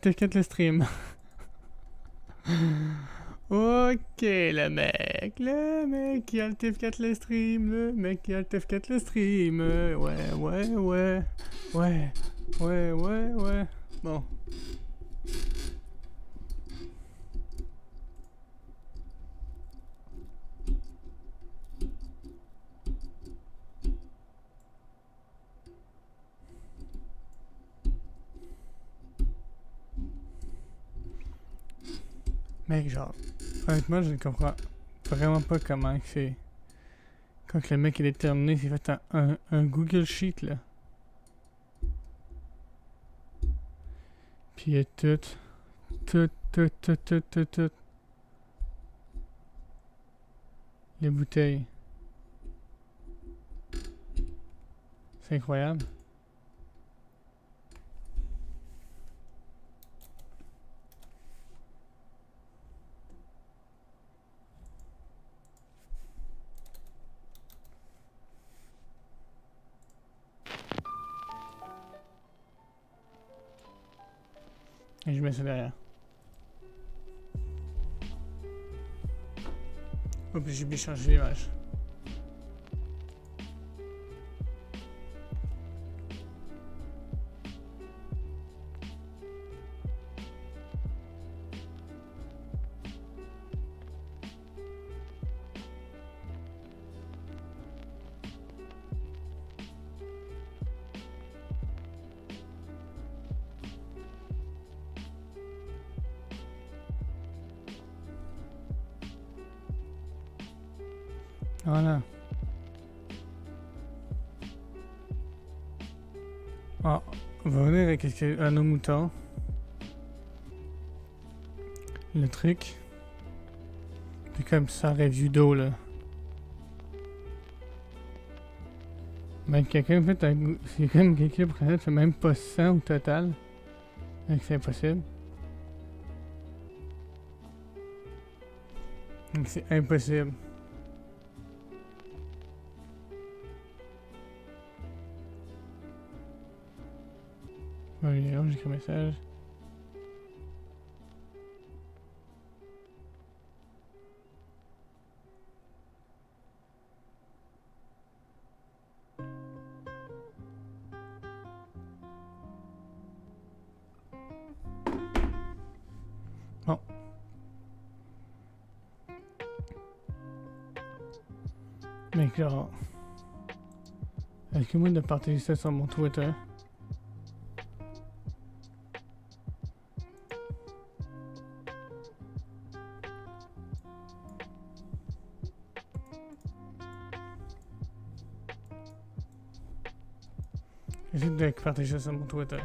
T'inquiète le stream. Ok, le mec qui a le TF4 le stream, le mec qui a le TF4 le stream. Ouais. Bon. Mec, genre, honnêtement, je ne comprends vraiment pas comment que c'est. Quand que le mec il est terminé, c'est fait un Google Sheet, là. Puis il y a tout. Les bouteilles. C'est incroyable. Et je mets ça derrière. Oups, j'ai oublié de changer l'image. Voilà. Ah, on va revenir à nos moutons. Le truc. Puis comme ça, review d'eau, là. Ben, quelqu'un fait un... C'est comme quelqu'un pour fait même pas 100 au total. Donc c'est impossible. Donc c'est impossible. Ouais, j'ai écrit un message. Bon. Mec, genre... Est-ce que moi de partager ça sur mon Twitter? J'essaie de partager ça sur mon Twitter.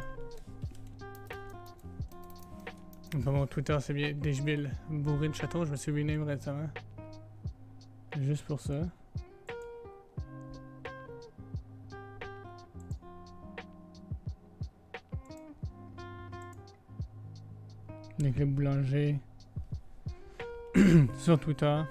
Enfin, mon Twitter, c'est bien Dejbil bourré de chatons. Je me suis rename récemment. Juste pour ça. Avec le boulanger. Sur Twitter.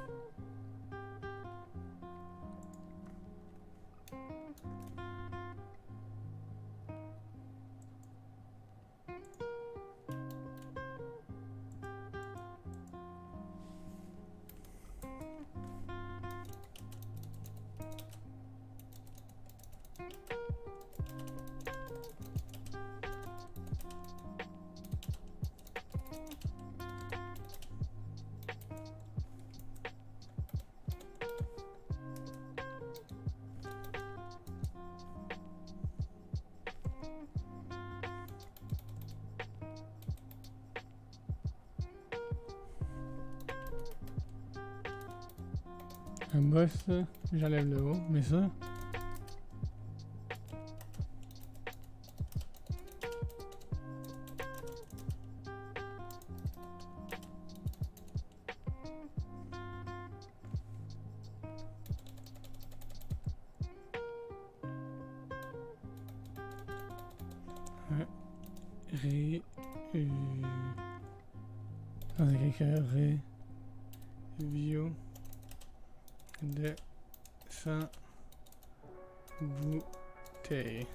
Un boss, j'enlève le haut, mais ça. Avec quelqu'un review de 100 bouteilles.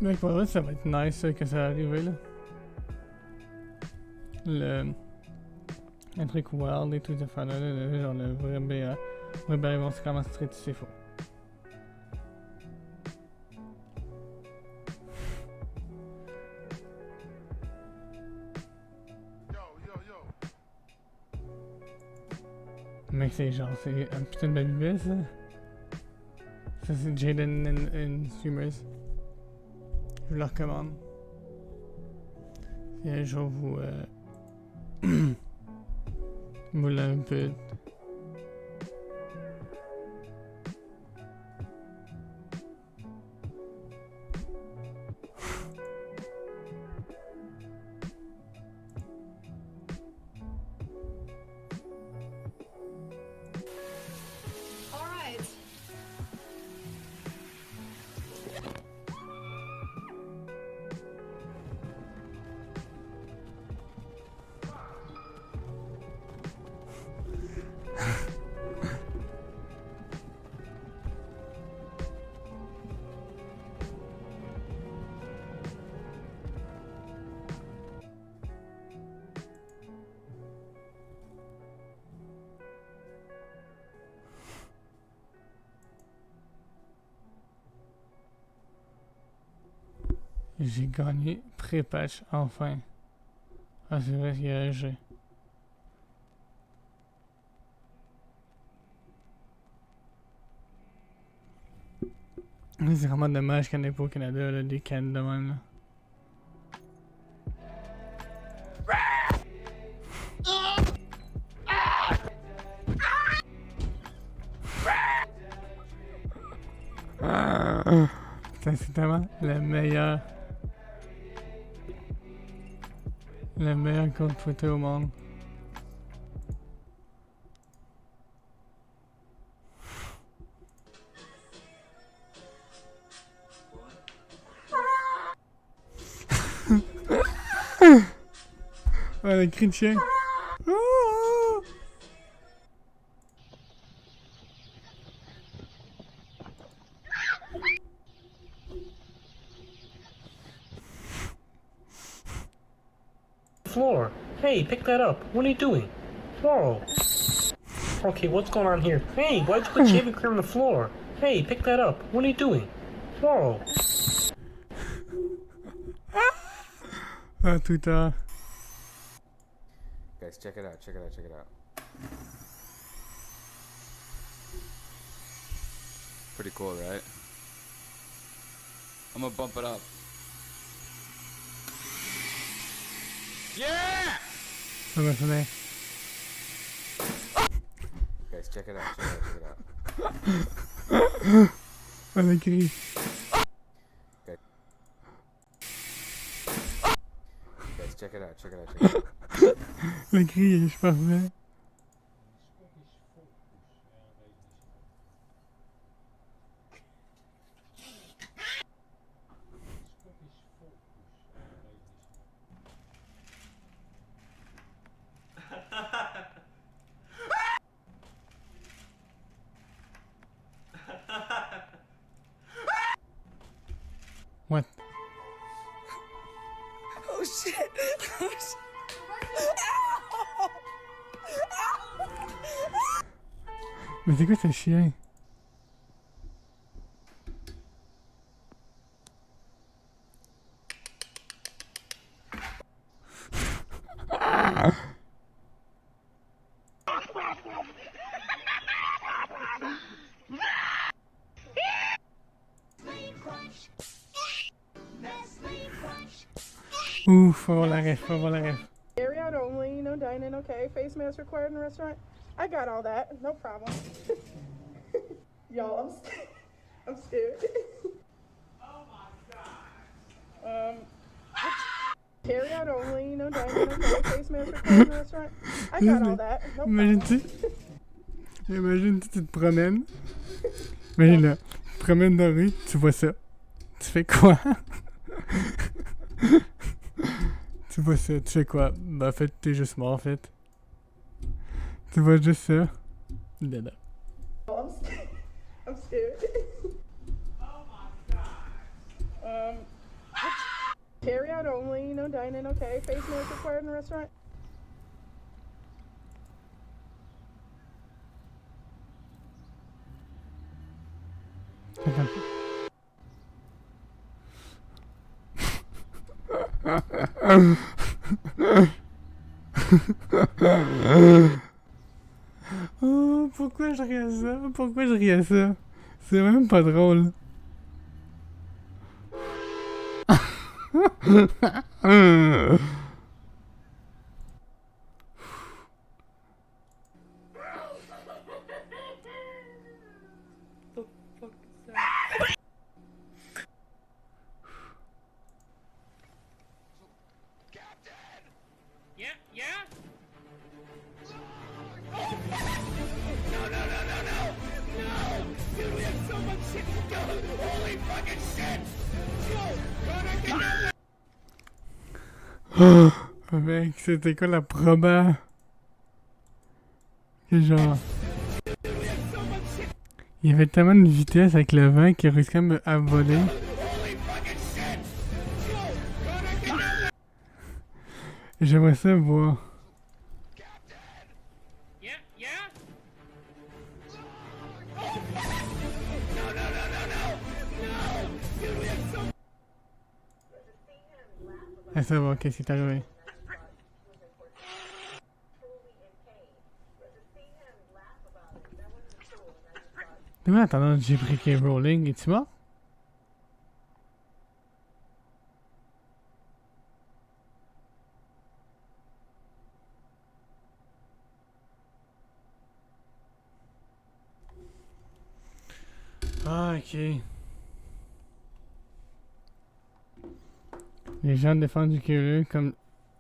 Mec, pour vrai, ça va être nice que ça arrive là. Le truc wild et tout ça, genre le vrai BA. Ouais, ben ils vont se commencer très c'est faux. Mec, c'est genre, c'est un putain de babybel ça. Ça c'est Jaden and Streamers. Je vous le recommande. Si un jour vous vous l'avez un peu. J'ai gagné pré-patch, enfin. Ah, c'est vrai qu'il y a un jeu. C'est vraiment dommage qu'il n'y en ait pas au Canada, là, des cannes de même, là. Putain, c'est tellement le meilleur compte Twitter au monde. Oh, le cri de chien. Oh! Floor. Hey, pick that up. What are you doing? Whoa. Okay, what's going on here? Hey, why'd you put shaving cream on the floor? Hey, pick that up. What are you doing? Whoa. Ah, Twitter. Guys, check it out, check it out, check it out. Pretty cool, right? I'm gonna bump it up. Yeah! Ça va sonner. Guys, check it out, check it out, check it out. Oh, le cri. Guys, check it out, check it out, check it out. Le cri, je parfait. What? Oh shit! Oh shit! Mais c'est quoi ce chien? Ouf, faut avoir la ref, faut avoir la ref. Carry out only, no dining, okay. Face mask required in the restaurant. I got all that, no problem. Y'all, I'm scared. Oh my god. Carry out only, no dining, okay. Face mask required in the restaurant. I got all that, no problem. Imagine tu te promènes. Imagine là, tu te promènes dans la rue, tu vois ça. Tu fais quoi? Tu vois ça, tu fais quoi? Ben en fait, t'es juste mort en fait. Tu vois juste ça. Dada. I'm scared. Oh my god. Carry-out only, no dining, okay. Face mask required in the restaurant. Oh, pourquoi je ris à ça? Pourquoi je ris à ça? C'est même pas drôle. Oh, mec, c'était quoi la proba? Que genre... Il y avait tellement de vitesse avec le vent qu'il risquait à voler. J'aimerais ça voir. Ah, ça va, qu'est-ce qui est arrivé? Mais attends, j'ai pris K. Rowling, es-tu mort? Ah, ok. Les gens défendent J.K. Rowling comme...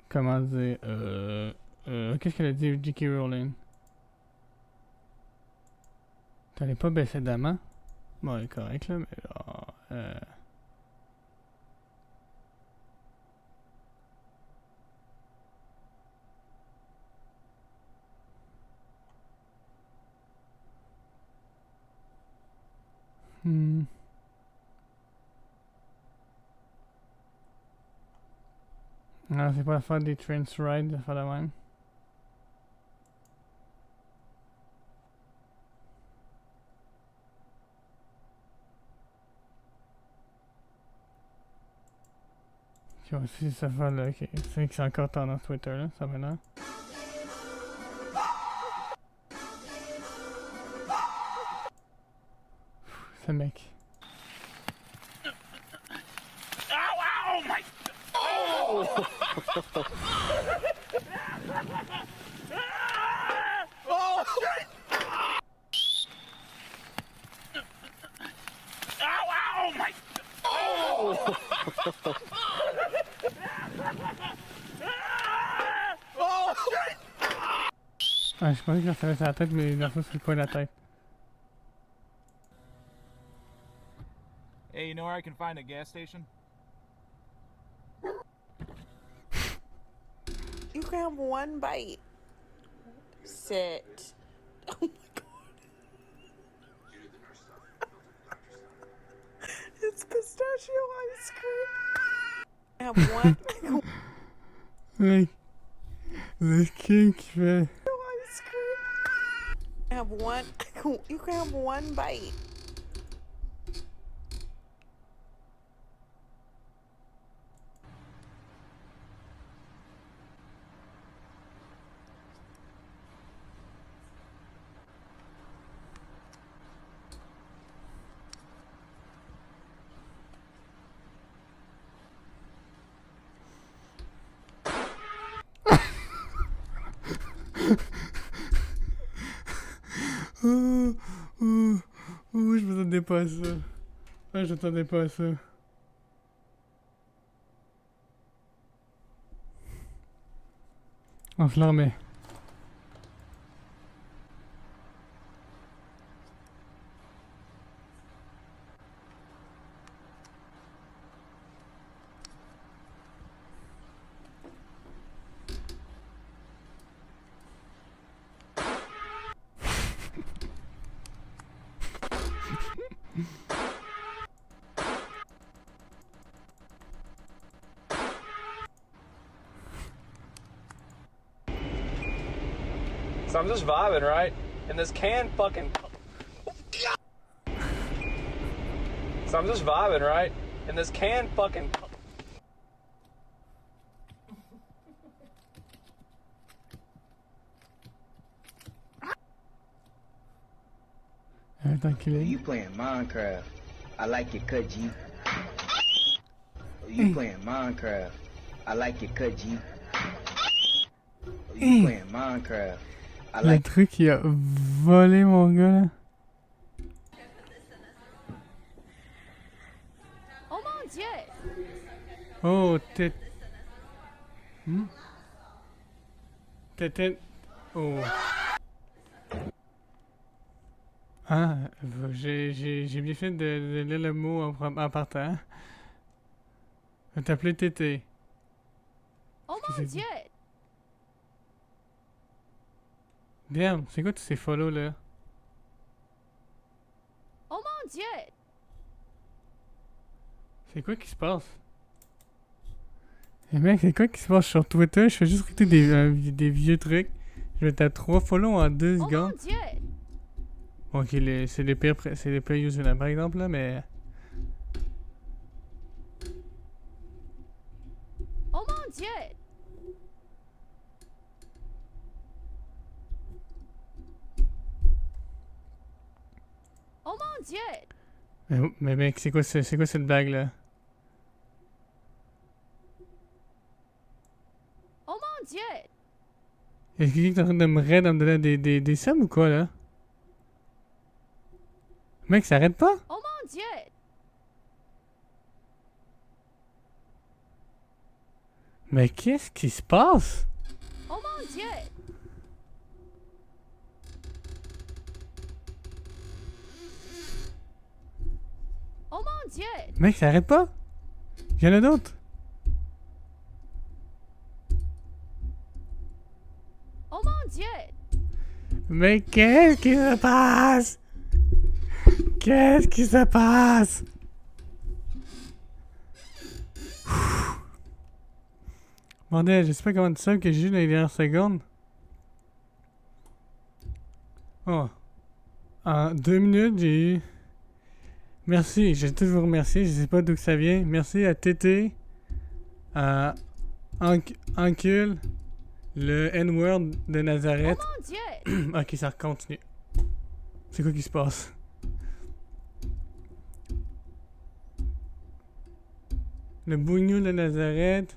Comment dire... Qu'est-ce qu'elle a dit, J.K. Rowling? T'allais pas baisser d'amant? Bon, elle est correcte, là, mais... Non, c'est pas la fin des trains ride, ça fait la même. Ok, aussi ça fait là, ok. C'est que c'est encore tendance Twitter là, ça va là. Ce mec. Ah, je pensais que ça sur la tête, mais il a fait sur le coin de la tête. Hey, you know where I can find a gas station? You can have one bite. Sit. Oh my god. It's pistachio ice cream. Have one Mec, le king qui fait. ice cream. Have one. You can have one bite. Je m'attendais pas à ça. Ah, je m'attendais pas à ça. On se la remet. So I'm just vibing, right? And this can fucking... So I'm just vibing, right? And this can fucking... Attends qu'il est. You playing Minecraft. I like your cut, G. You playing Minecraft. I like your cut, G. You playing Minecraft. I Le like truc, il a volé mon gars là. Oh mon dieu! Oh, t'es. T'étais. Oh. Ah, j'ai bien fait de lire le mot en partant. Je vais t'appeler Tété. Oh Qu'est-ce mon que c'est? dieu! Damn, c'est quoi tous ces follow là? Oh mon dieu! C'est quoi qui se passe? Eh mec, c'est quoi qui se passe sur Twitter? Je fais juste écouter des vieux trucs. Je vais taper 3 follow en 2 Oh secondes. mon dieu! Ok, c'est les pires users là, par exemple là, mais... Oh mon dieu! Oh mon dieu! Mais mec, c'est quoi cette blague là? Oh mon dieu! Est-ce que quelqu'un est en train de me raid en me donnant des sommes ou quoi là? Mec, ça arrête pas? Oh mon dieu! Mais qu'est-ce qui se passe? Oh mon dieu! Oh mon dieu! Mec, ça arrête pas? Y'en a d'autres? Oh mon dieu! Mais qu'est-ce qui se passe? Qu'est-ce qui se passe? Bordel, je sais pas comment tu sais que j'ai eu dans les dernières secondes. Oh. En 2 minutes, j'ai eu... Merci, j'ai tout vous remercier, je sais pas d'où que ça vient. Merci à Tété, à Ancule, le N-word de Oh Nazareth. mon dieu! Ok, ça continue. C'est quoi qui se passe? Le bougnou de Nazareth,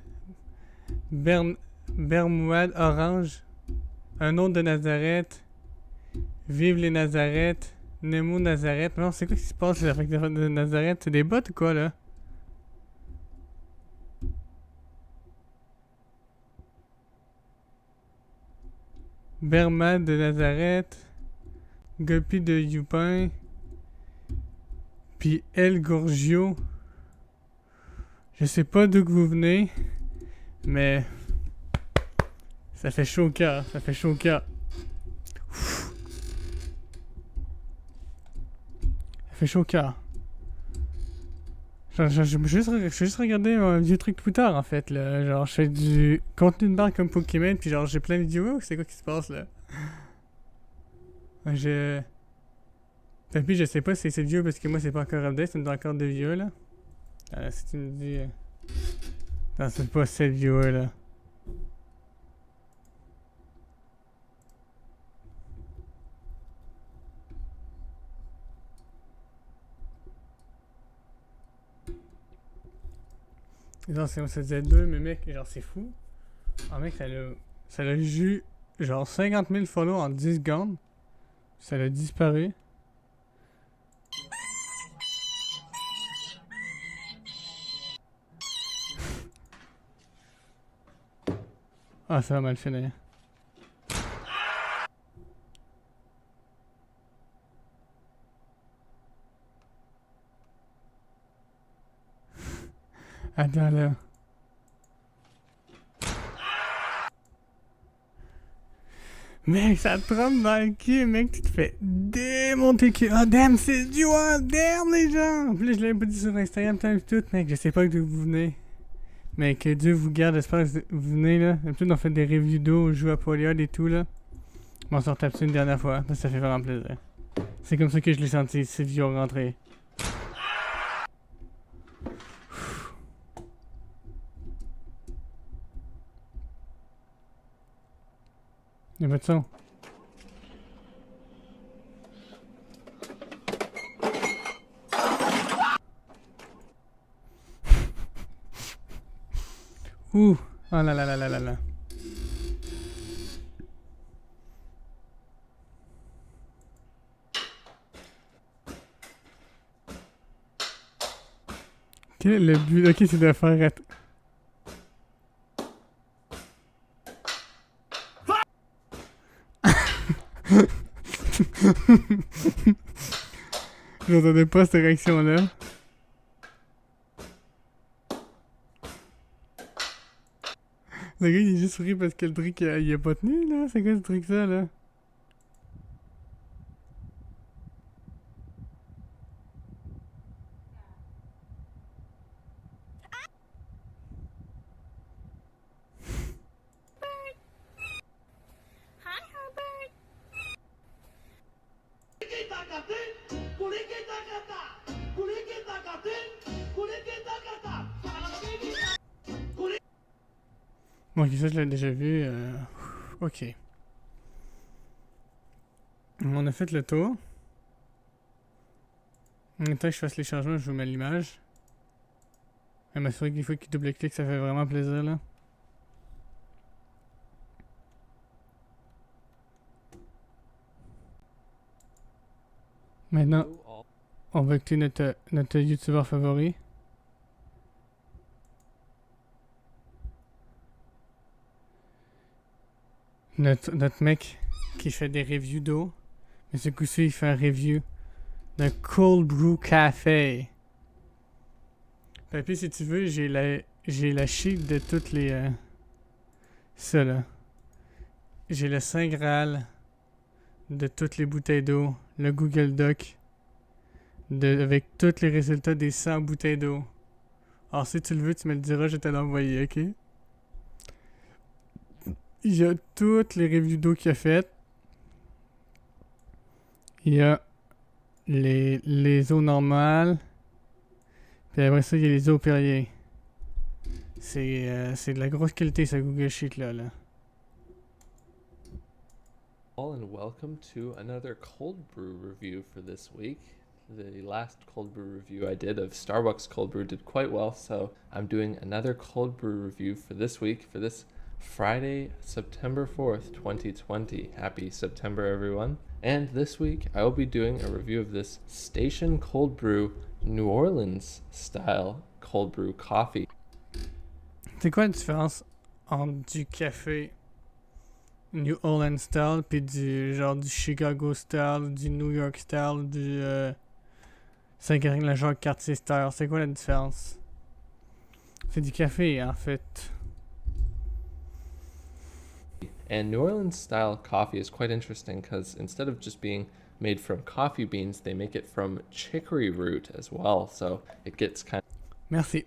Bermouad Orange, un autre de Nazareth, Vive les Nazareth, Nemo Nazareth. Non, c'est quoi qui se passe là, avec de Nazareth? C'est des bots ou quoi là? Bermad de Nazareth, Guppy de Youpin, puis El Gorgio. Je sais pas d'où que vous venez, mais ça fait chaud au cœur, ça fait chaud au cœur. Ça fait chaud au cœur. Je vais juste regarder un vieux truc Twitter en fait là. Genre je fais du contenu de barre comme Pokémon puis genre j'ai plein de vidéos. C'est quoi qui se passe là? Tant pis, je sais pas si c'est vieux parce que moi c'est pas encore update, c'est encore de vieux là. Si tu me dis... Non, c'est pas cette viewer là. Non, c'est Z2, mais mec, genre c'est fou. Ah mec, ça l'a eu genre 50 000 follow en 10 secondes. Ça l'a disparu. Ah, ça va mal finir. Attends là. Mec, ça te trompe dans le cul, mec, tu te fais démonter le cul. Oh damn, c'est du damn les gens! En plus, je l'avais pas dit sur Instagram, tout, mec, je sais pas d'où vous venez. Mais que Dieu vous garde, j'espère que vous venez là. D'habitude, on fait des reviews d'eau, on joue à Polyod et tout là. m'en suis retapé une dernière fois, ça fait vraiment plaisir. C'est comme ça que je l'ai senti, ces vieux rentrés. Y'a pas de son. Ouh! Oh là là là là là là. Quel est le but? Ok, c'est de faire... J'entendais pas cette réaction-là. Le gars, il est juste souri parce que le truc, il a pas tenu, là. C'est quoi ce truc-ça, là? Bon, ok, ça, je l'ai déjà vu. Ok. On a fait le tour. En même temps que je fasse les changements, je vous mets l'image. Je vais m'assurer qu'il faut qu'il double-clique, ça fait vraiment plaisir, là. Maintenant, on va écouter notre youtubeur favori. Notre mec qui fait des reviews d'eau. Mais ce coup-ci, il fait un review de Cold Brew Café. Papy, si tu veux, j'ai la sheet de toutes les... ça, là. J'ai le Saint Graal de toutes les bouteilles d'eau. Le Google Doc. Avec tous les résultats des 100 bouteilles d'eau. Alors, si tu le veux, tu me le diras, je vais te l'envoyer, ok? Il y a toutes les reviews d'eau qu'il a faites. Il y a les eaux normales. Puis après ça, il y a les eaux Perrier. C'est de la grosse qualité, ce Google Sheet là. All and welcome to another cold brew review for this week. The last cold brew review I did of Starbucks cold brew did quite well, so I'm doing another cold brew review for this week, for this Friday, September 4th, 2020. Happy September, everyone. And this week, I will be doing a review of this Station Cold Brew New Orleans style cold brew coffee. C'est quoi la différence entre du café New Orleans style puis du genre du Chicago style, du New York style, du Saint-Carine-la-Jacques-Cartier style? C'est quoi la différence? C'est du café en fait. And New Orleans style coffee is quite interesting because instead of just being made from coffee beans, they make it from chicory root as well. So it gets kind Merci.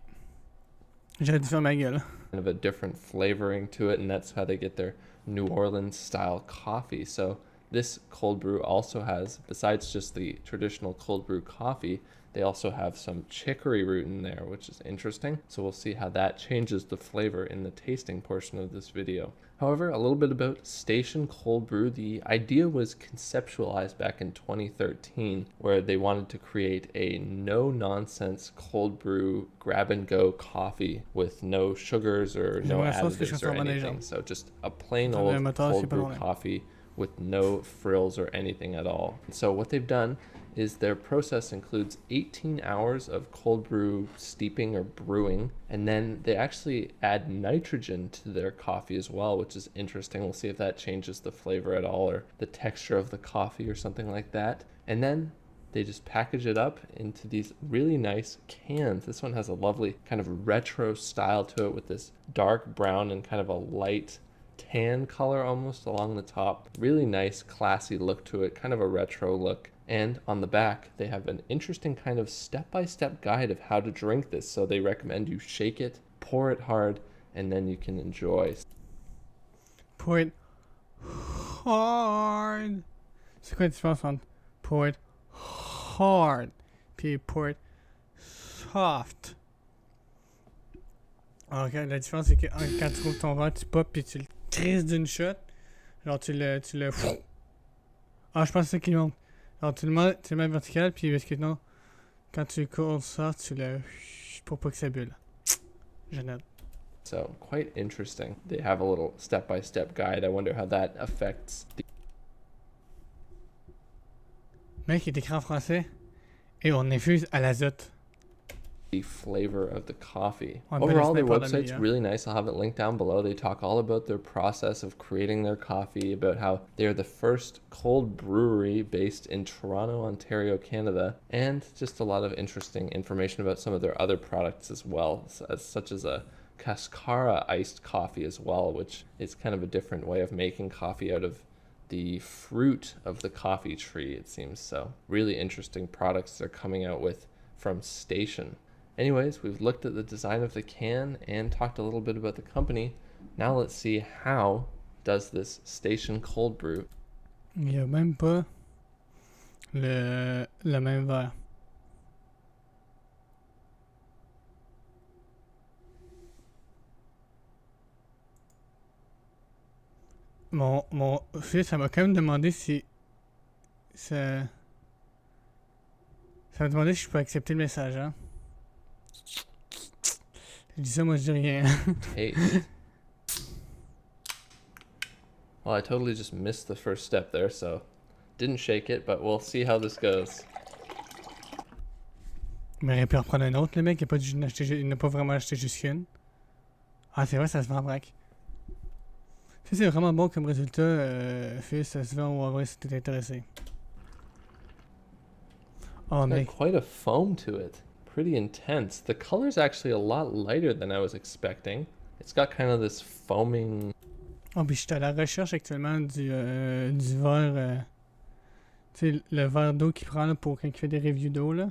J'aurais dû faire ma gueule. of a different flavoring to it, and that's how they get their New Orleans style coffee. So this cold brew also has, besides just the traditional cold brew coffee, they also have some chicory root in there, which is interesting. So we'll see how that changes the flavor in the tasting portion of this video. However, a little bit about Station Cold Brew. The idea was conceptualized back in 2013, where they wanted to create a no-nonsense cold brew grab-and-go coffee with no sugars or no additives or anything. So just a plain old cold brew coffee with no frills or anything at all. So what they've done is their process includes 18 hours of cold brew steeping or brewing, and then they actually add nitrogen to their coffee as well, which is interesting. We'll see if that changes the flavor at all or the texture of the coffee or something like that. And then they just package it up into these really nice cans. This one has a lovely kind of retro style to it with this dark brown and kind of a light tan color almost along the top. Really nice, classy look to it, kind of a retro look. And on the back, they have an interesting kind of step-by-step guide of how to drink this. So they recommend you shake it, pour it hard, and then you can enjoy. Pour it hard. C'est quoi la différence entre pour it hard puis pour it soft? Alors, la différence, c'est que quand tu trouves ton verre, tu pop puis tu le crises d'une shot. Genre, tu le. Ah, je pense que c'est ça qui monte. Alors, tu le mets vertical, puis parce que non, quand tu cours ça, tu le. Pour pas que ça bulle. Je note. So, quite interesting. They have a little step-by-step guide. I wonder how that affects the Mec, il est écrit en français. Et on infuse à l'azote. flavor of the coffee. Oh, Overall, their Pardon me, website's yeah. really nice. I'll have it linked down below. They talk all about their process of creating their coffee, about how they're the first cold brewery based in Toronto, Ontario, Canada, and just a lot of interesting information about some of their other products as well, such as a Cascara iced coffee as well, which is kind of a different way of making coffee out of the fruit of the coffee tree, it seems. So really interesting products they're coming out with from Station. Anyways, we've looked at the design of the can and talked a little bit about the company. Now let's see how does this Station cold brew. Il n'y a même pas le même verre. Mon fils, ça m'a quand même demandé si ça m'a demandé si je peux accepter le message, hein. Je dis ça, moi je dis rien. Taste. Well, I totally just missed the first step there, so didn't shake it, but we'll see how this goes. Il aurait pu en reprendre un autre, le mec, il n'a pas vraiment acheté juste qu'une. Ah, c'est vrai, ça se vend en vrac. Ça, c'est vraiment bon comme résultat, fils, ça se vend en vrai si t'es intéressé. Oh, It's got mec. quite a foam to it. Pretty intense. The color's actually a lot lighter than I was expecting. It's got kind of this foaming. Oh, puis je suis à la recherche actuellement du verre. Tu sais, le verre d'eau qu'il prend là, pour quand il fait des reviews d'eau, là.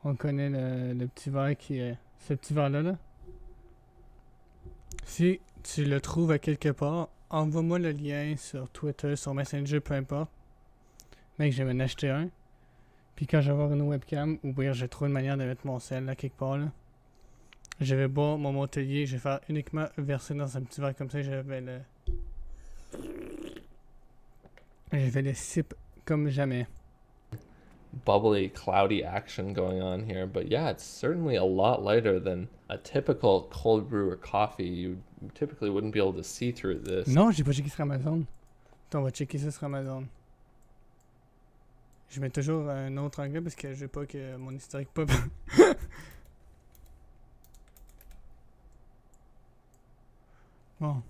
On connaît le petit verre qui est. Ce petit verre-là, là. Si tu le trouves à quelque part, envoie-moi le lien sur Twitter, sur Messenger, peu importe. Mec, je vais m'en acheter un. Puis quand je vais avoir une webcam, ou bien j'ai trouvé une manière de mettre mon sel là quelque part là. Je vais boire mon Montelier, je vais faire uniquement verser dans un petit verre comme ça, je vais le sip comme jamais. Bubbly, cloudy action going on here. But yeah, it's certainly a lot lighter than a typical cold brew or coffee. You typically wouldn't be able to see through this. Non, j'ai pas checké sur Amazon. Attends, on va checker ça sur Amazon. Je mets toujours un autre anglais parce que je veux pas que mon historique pop. Bon.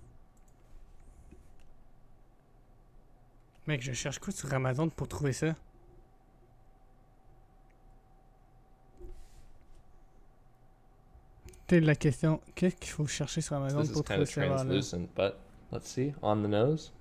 Mec, je cherche quoi sur Amazon pour trouver ça? C'est la question, qu'est-ce qu'il faut chercher sur Amazon This is pour kind trouver of ce verre-là? translucent, but let's see. On the nose.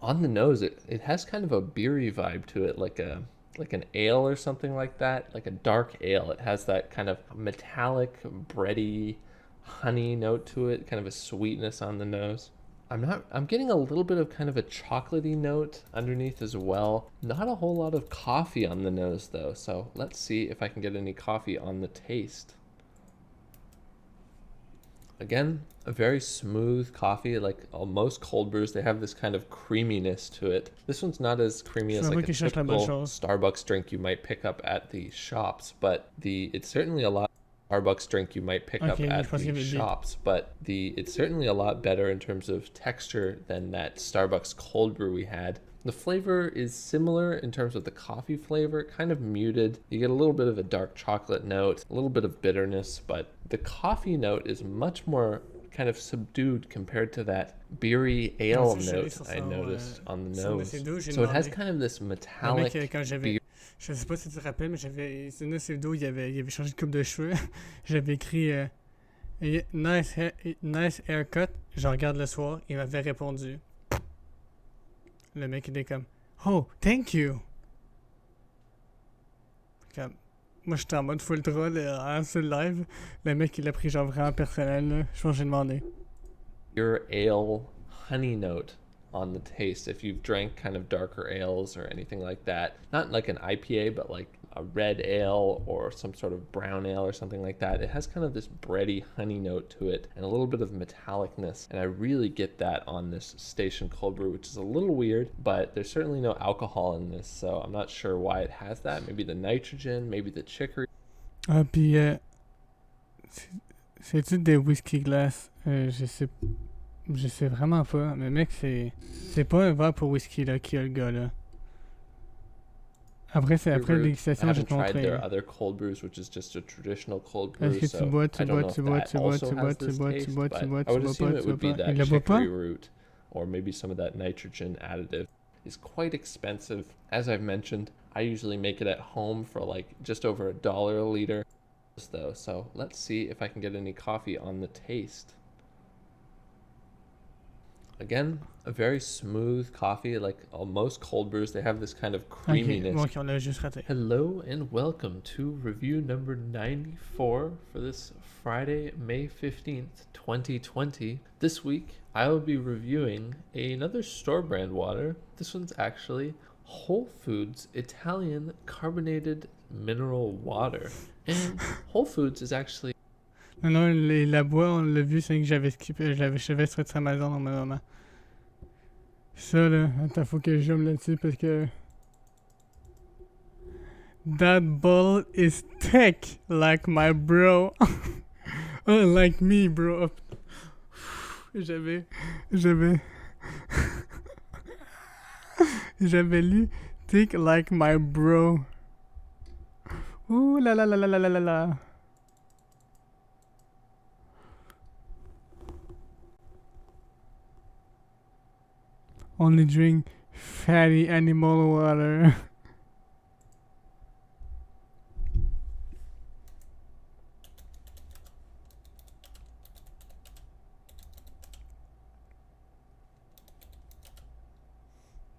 On the nose, it has kind of a beery vibe to it, like an ale or something like that, like a dark ale. It has that kind of metallic, bready, honey note to it, kind of a sweetness on the nose. I'm getting a little bit of kind of a chocolatey note underneath as well. Not a whole lot of coffee on the nose though, so let's see if I can get any coffee on the taste. Again, a very smooth coffee, like most cold brews, they have this kind of creaminess to it. This one's not as creamy as like a typical Starbucks drink you might pick up at the shops, but it's certainly a lot Starbucks drink you might pick up at the shops, but it's certainly a lot better in terms of texture than that Starbucks cold brew we had. The flavor is similar in terms of the coffee flavor, kind of muted. You get a little bit of a dark chocolate note, a little bit of bitterness, but the coffee note is much more kind of subdued compared to that beery ale note I noticed on the nose. So it has kind of this metallic beer. Je sais pas si tu te rappelles, mais sur notre pseudo, il avait changé de coupe de cheveux. J'avais écrit nice haircut. Je regarde le soir, il m'avait répondu. Le mec il était comme oh, thank you. Comme, moi j'étais en mode full troll sur le live. Le mec il a pris genre vraiment personnel. Là. Je pense que j'ai demandé. Your ale honey note on the taste. If you've drank kind of darker ales or anything like that, not like an IPA, but like a red ale or some sort of brown ale or something like that, it has kind of this bready honey note to it and a little bit of metallicness, and I really get that on this Station Cold Brew, which is a little weird, but there's certainly no alcohol in this, so I'm not sure why it has that. Maybe the nitrogen, maybe the chicory. Ah, puis, c'est-tu des whisky glass? Je sais vraiment pas, mais mec, c'est pas un verre pour whisky là qui a le gars là. Après, c'est après la dégustation, je vais te montrer. Their other cold brews, which is just a traditional cold brew. Est-ce que tu bois, tu bois, tu bois, tu bois, tu bois, tu bois, tu bois, tu bois, tu bois pas, tu bois pas. Il la boit pas? Root, or maybe some of that nitrogen additive is quite expensive. As I've mentioned, I usually make it at home for like just over $1 a liter. Though, so let's see if I can get any coffee on the taste. Again, a very smooth coffee, like most cold brews, they have this kind of creaminess. Okay, on l'a juste raté. Hello and welcome to review number 94 for this Friday, May 15th, 2020. This week, I will be reviewing another store brand water. This one's actually Whole Foods Italian carbonated mineral water. And Whole Foods is actually... Non, la bois, on l'a vu, c'est que j'avais skippé, je vais sur Amazon au même moment. Ça là, attends, faut que je zoome là-dessus parce que... That ball is thick, like my bro. Oh, like me, bro. J'avais lu thick like my bro. Ouh la la la la la la la la. Only drink fatty animal water.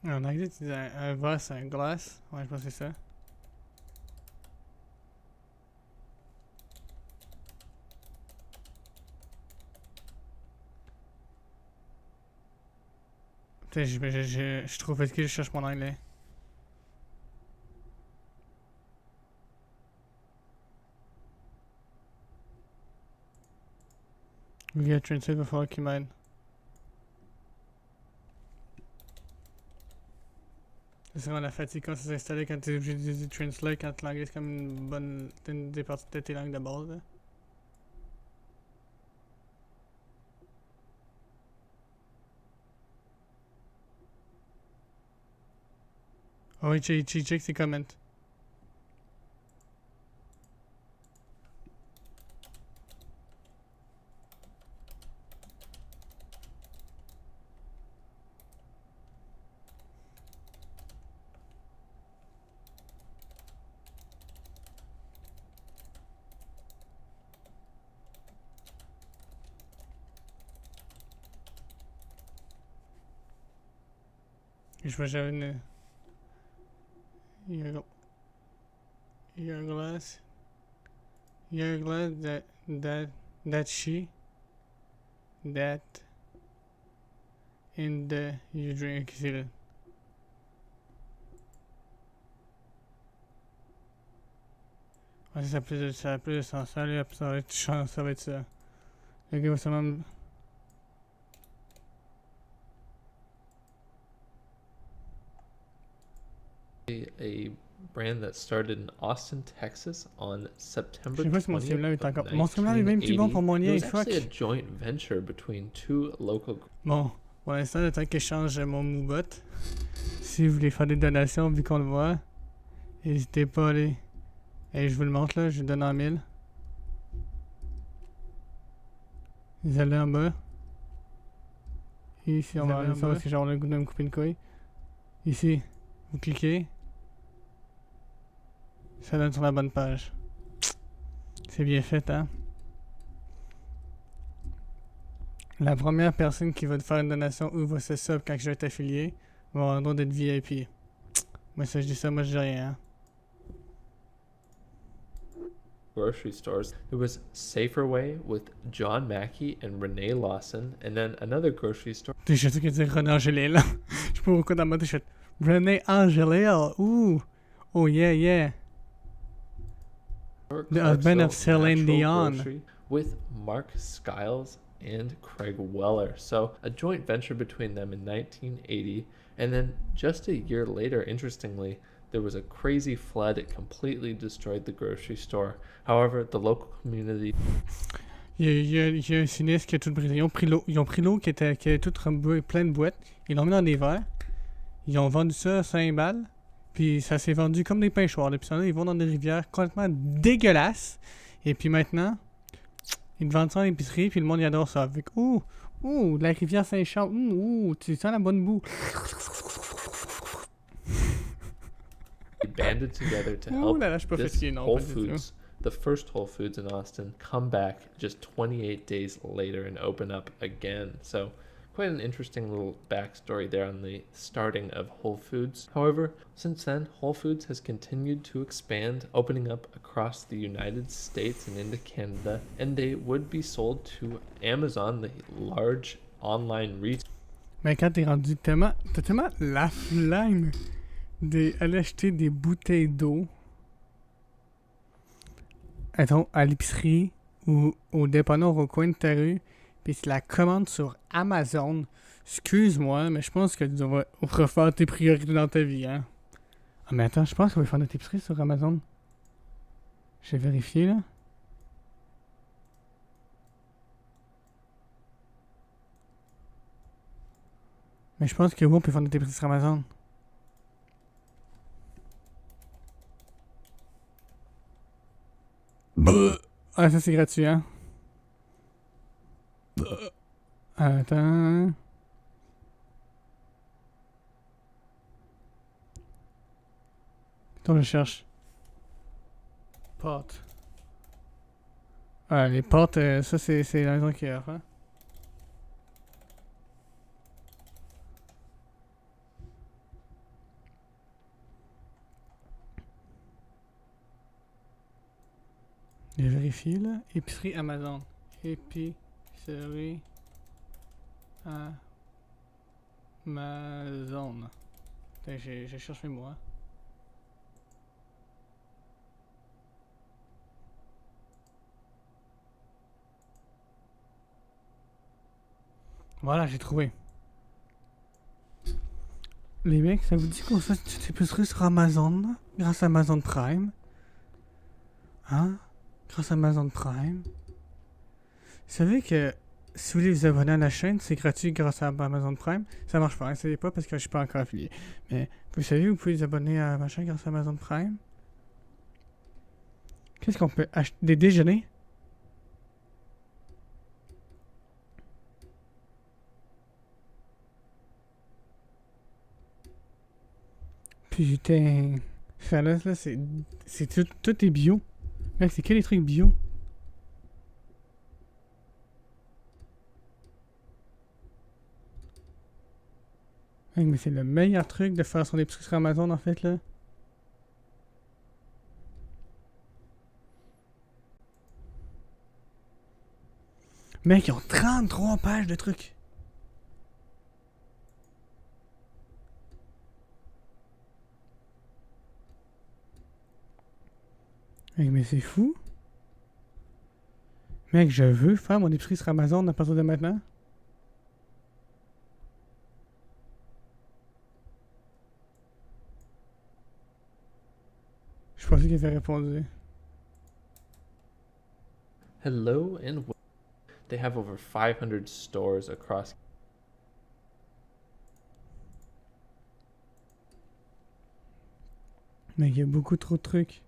En anglais, tu dis un verre, c'est un glass. Ouais, je pense que c'est ça. Putain, je suis trop fatigué, je cherche mon anglais. Google Translate va falloir qu'il m'aide. C'est vraiment la fatigue quand ça s'est installé, quand tu es obligé d'utiliser Translate, quand l'anglais c'est comme une des parties de tes langues de base. Là. Oh oui, check ses comments. Je vois j'avais une... Your glass that she that in the you drink c'est là. Ouais, ça a plus de sens. Ça va être chance, ça va être ça. Le gars va sûrement... A brand that started in Austin, Texas on September 20th. Je sais pas si mon streamlab est encore... Mon streamlab est même plus bon pour mon lien, fuck. It was actually a joint venture between two local... Bon, pour l'instant, le temps que je change mon Moobot. Si vous voulez faire des donations, vu qu'on le voit, n'hésitez pas à aller... Et je vous le montre là, je vous donne en 1000. Vous allez en bas. Ici, on va aller ça parce que genre le goût de me couper une couille. Ici, vous cliquez. Ça donne sur la bonne page. C'est bien fait, hein? La première personne qui va te faire une donation ou va se sub quand je vais être affilié va avoir le droit d'être VIP. Moi, ça, je dis ça, moi, je dis rien, hein? grocery stores. There was Saferway with John Mackey and Renee Lawson, and then another grocery store. Je sais ce que dire René Angélil. Je sais pas pourquoi dans ma tête, je fais René Angélil. Ouh. Oh yeah, yeah. The husband of Celine Dion. Grocery with Mark Skiles and Craig Weller. So a joint venture between them in 1980. And then just a year later, interestingly, there was a crazy flood. It completely destroyed the grocery store. However, the local community... Il y a un sinistre qui a tout brisé. Ils ont pris l'eau qui était toute pleine de boîtes. Ils l'ont mis dans des verres. Ils ont vendu ça à 5 balles. Puis ça s'est vendu comme des pinchoirs. Depuis ça, ils vont dans des rivières complètement dégueulasses. Et puis maintenant, ils te vendent ça à l'épicerie. Puis le monde y adore ça. Avec la rivière Saint-Charles. Tu sens la bonne boue. banded together to help this Whole Foods, the first Whole Foods in Austin, come back just 28 days later and open up again. So quite an interesting little backstory there on the starting of Whole Foods. However, since then, Whole Foods has continued to expand, opening up across the United States and into Canada, and they would be sold to Amazon, the large online retailer. Mais quand t'es rendu t'as tellement la flemme d'aller acheter des bouteilles d'eau, attends, à l'épicerie ou au dépanneur au coin de ta rue, puis tu la commandes sur Amazon. Excuse-moi, mais je pense que tu devrais refaire tes priorités dans ta vie, hein. Ah, mais attends, je pense qu'on va faire notre épicerie sur Amazon. J'ai vérifié, là. Mais je pense que oui, on peut faire notre épicerie sur Amazon. Ah, ça c'est gratuit, hein. Attends. Attends, je cherche. Pâtes. Ah, les pâtes, ça c'est la maison qui offre, hein. J'ai vérifié là. Épicerie Amazon. Épicerie Amazon. Putain, je cherche mes mots. Hein. Voilà, j'ai trouvé. Les mecs, ça vous dit qu'on fait cette épicerie sur Amazon grâce à Amazon Prime? Hein? Grâce à Amazon Prime. Vous savez que si vous voulez vous abonner à la chaîne, c'est gratuit grâce à Amazon Prime. Ça marche pas, essayez pas parce que je suis pas encore affilié. Mais vous savez, vous pouvez vous abonner à ma chaîne grâce à Amazon Prime. Qu'est-ce qu'on peut acheter? Des déjeuners? Putain. Ça là, c'est tout est bio. Mec, c'est que les trucs bio? Mec, mais c'est le meilleur truc de faire son épicerie sur Amazon en fait là. Mec, ils ont 33 pages de trucs. Mec, mais c'est fou. Mec, je veux faire mon épicerie sur Amazon à partir de maintenant. Je pensais qu'il avait répondu. Hello and they have over 500 stores across. Mec, il y a beaucoup trop de trucs.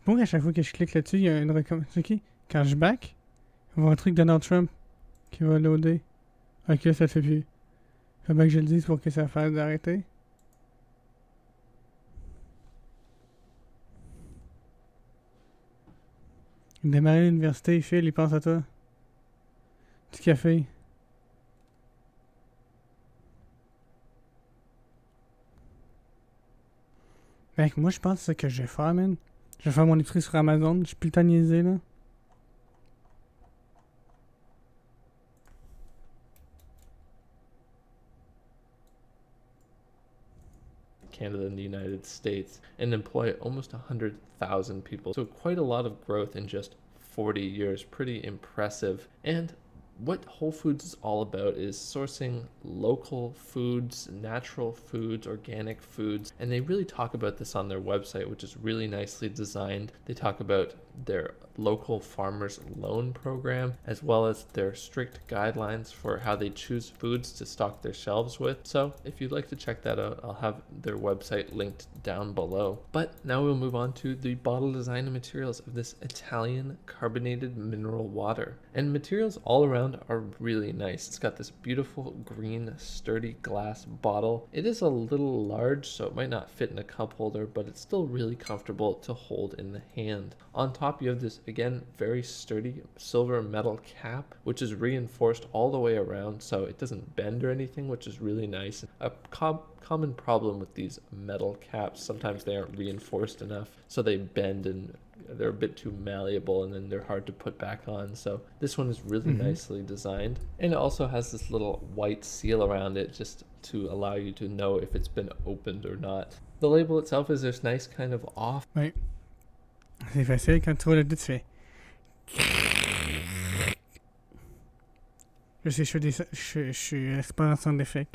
Bon, à chaque fois que je clique là-dessus, il y a une recommandation. Ok, quand je back, il va y avoir un truc de Donald Trump qui va loader. Ok, ça le fait plus. Faut bien que je le dise pour que ça fasse d'arrêter. Démarrer l'université, Phil, il pense à toi. Petit café. Ben, moi, je pense que c'est ce que je vais faire, man. Je vais faire mon épicerie sur Amazon. J'ai plus le temps de niaiser, là. Canada and the United States and employ almost 100,000 people. So quite a lot of growth in just 40 years. Pretty impressive. And what Whole Foods is all about is sourcing local foods, natural foods, organic foods, and they really talk about this on their website, which is really nicely designed. They talk about their local farmers loan program, as well as their strict guidelines for how they choose foods to stock their shelves with. So if you'd like to check that out, I'll have their website linked down below. But now we'll move on to the bottle design and materials of this Italian carbonated mineral water. And materials all around are really nice. It's got this beautiful green sturdy glass bottle. It is a little large, so it might not fit in a cup holder, but it's still really comfortable to hold in the hand. On top you have this, again, very sturdy silver metal cap, which is reinforced all the way around so it doesn't bend or anything, which is really nice. A common problem with these metal caps, sometimes they aren't reinforced enough, so they bend and they're a bit too malleable and then they're hard to put back on. So this one is really nicely designed, and it also has this little white seal around it just to allow you to know if it's been opened or not. The label itself is this nice kind of off. Oui. C'est facile quand tu vois le doute, tu fais. Je sais, je suis expert en sound d'effet.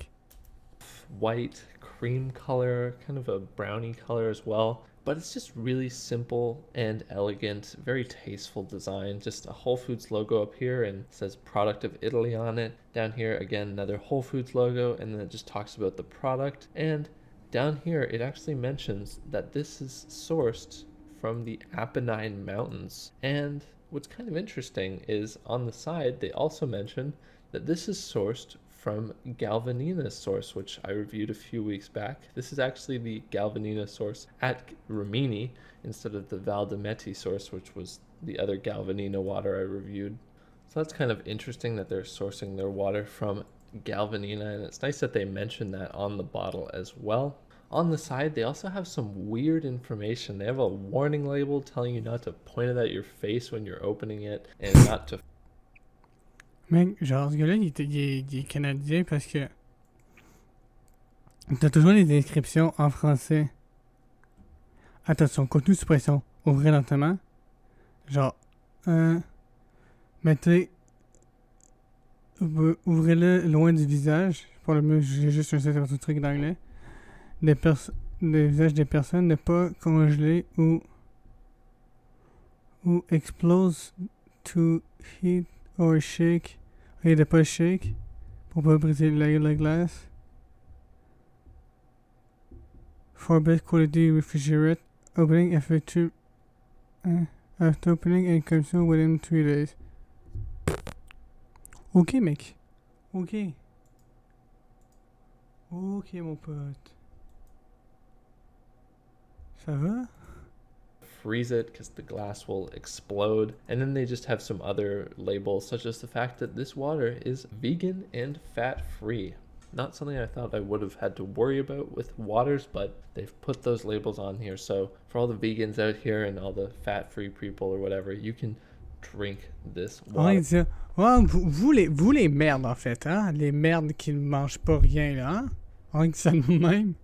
White cream color, kind of a brownie color as well, but it's just really simple and elegant, very tasteful design. Just a Whole Foods logo up here and it says product of Italy on it. Down here again another Whole Foods logo, and then it just talks about the product, and down here it actually mentions that this is sourced from the Apennine Mountains. And what's kind of interesting is on the side they also mention that this is sourced from Galvanina source, which I reviewed a few weeks back. This is actually the Galvanina source at Rimini instead of the Valdemeti source, which was the other Galvanina water I reviewed. So that's kind of interesting that they're sourcing their water from Galvanina, and it's nice that they mention that on the bottle as well. On the side, they also have some weird information. They have a warning label telling you not to point it at your face when you're opening it, and not to... Mec, genre, ce gars-là, il est canadien parce que t'as toujours des inscriptions en français. Attention, contenu suppression. Ouvrez lentement. Genre, mettez... Ouvrez-le loin du visage. Pour le mieux, j'ai juste un certain truc d'anglais. Des visages des personnes, ne pas congeler ou explose to heat or shake. Et de pas shake pour pas briser la glace. For best quality refrigerate. Opening after opening and consume within 3 days. Ok, mec. Ok. Ok, mon pote. Ça va? Freeze it because the glass will explode. And then they just have some other labels, such as the fact that this water is vegan and fat free. Not something I thought I would have had to worry about with waters, but they've put those labels on here. So for all the vegans out here and all the fat free people or whatever, you can drink this water. Ouais, ouais, vous les merdes en fait, hein? Les merdes qui ne mangent pas rien là, hein? On dit ça de nous-mêmes.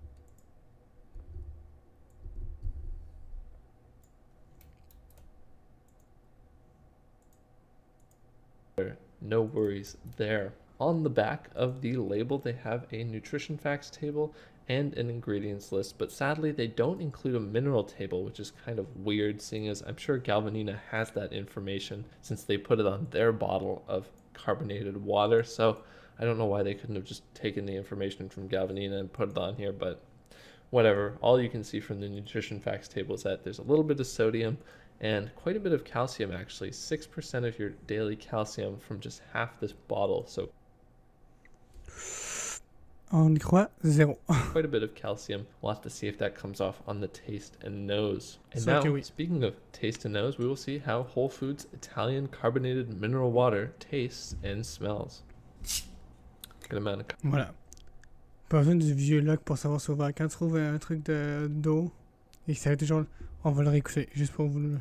No worries there. On the back of the label, they have a nutrition facts table and an ingredients list, but sadly they don't include a mineral table, which is kind of weird, seeing as I'm sure Galvanina has that information since they put it on their bottle of carbonated water. So I don't know why they couldn't have just taken the information from Galvanina and put it on here, but whatever. All you can see from the nutrition facts table is that there's a little bit of sodium and quite a bit of calcium, actually 6% of your daily calcium from just half this bottle. So on y croit zéro. Quite a bit of calcium. We'll have to see if that comes off on the taste and nose. And So now, speaking of taste and nose, we will see how Whole Foods Italian carbonated mineral water tastes and smells. Good amount of... Voilà. Pas besoin du vieux lock pour savoir si ouvert. Quand tu trouves un truc d'eau, Et ça va toujours... On va le réécouter, juste pour vous le...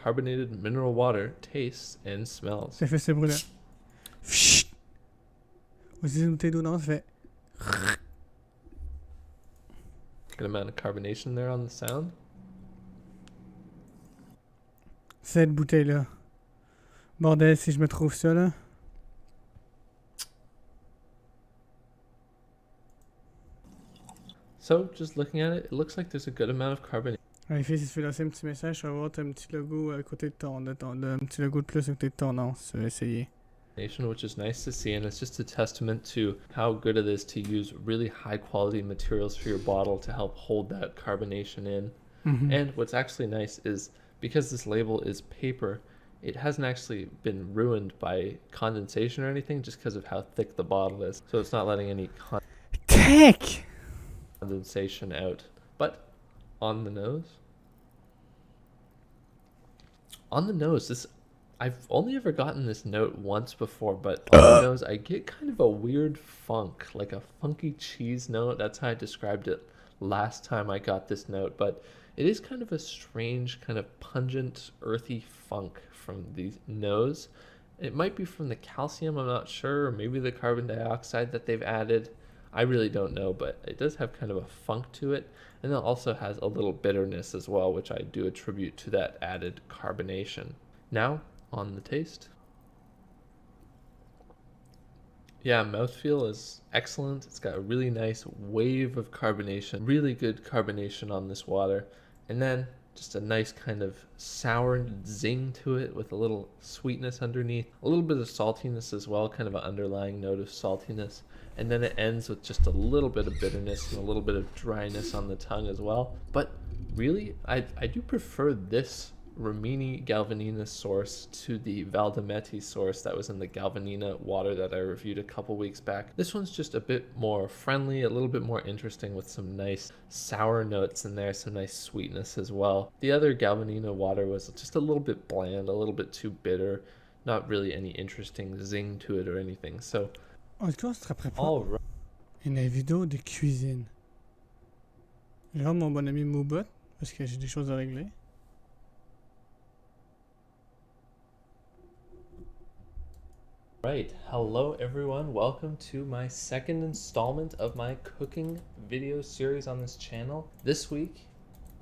Carbonated mineral water tastes and smells. Ça fait ce bruit-là. Chut! Aussi, une bouteille d'eau dans, ça fait... Good amount of carbonation there on the sound. Cette bouteille-là. Bordel, si je me trouve ça, là. So, just looking at it, it looks like there's a good amount of carbonation. Ouais, fils, si tu veux lancer un petit message, tu vas voir, t'as un petit logo à côté de ton... un petit logo de plus à côté de ton nom, si tu veux essayer. Which is nice to see, and it's just a testament to how good it is to use really high quality materials for your bottle to help hold that carbonation in. Mhm. And what's actually nice is because this label is paper, it hasn't actually been ruined by condensation or anything just because of how thick the bottle is. So it's not letting any Tech! condensation out. But on the nose, this I've only ever gotten this note once before, but on the nose I get kind of a weird funk, like a funky cheese note. That's how I described it last time I got this note, but it is kind of a strange, kind of pungent, earthy funk from the nose. It might be from the calcium, I'm not sure, or maybe the carbon dioxide that they've added. I really don't know, but it does have kind of a funk to it, and it also has a little bitterness as well, which I do attribute to that added carbonation. Now, on the taste. Yeah, mouthfeel is excellent. It's got a really nice wave of carbonation, really good carbonation on this water, and then just a nice kind of sour zing to it with a little sweetness underneath, a little bit of saltiness as well, kind of an underlying note of saltiness, and then it ends with just a little bit of bitterness and a little bit of dryness on the tongue as well. But really, I do prefer this Rimini Galvanina source to the Valdemetti source that was in the Galvanina water that I reviewed a couple weeks back. This one's just a bit more friendly, a little bit more interesting with some nice sour notes in there, some nice sweetness as well. The other Galvanina water was just a little bit bland, a little bit too bitter, not really any interesting zing to it or anything. So, En tout cas, on se rappelle pas. all right. Une vidéo de cuisine. Je rentre mon bon ami Moobot, parce que j'ai des choses à régler. Right, hello everyone, welcome to my second installment of my cooking video series on this channel. This week,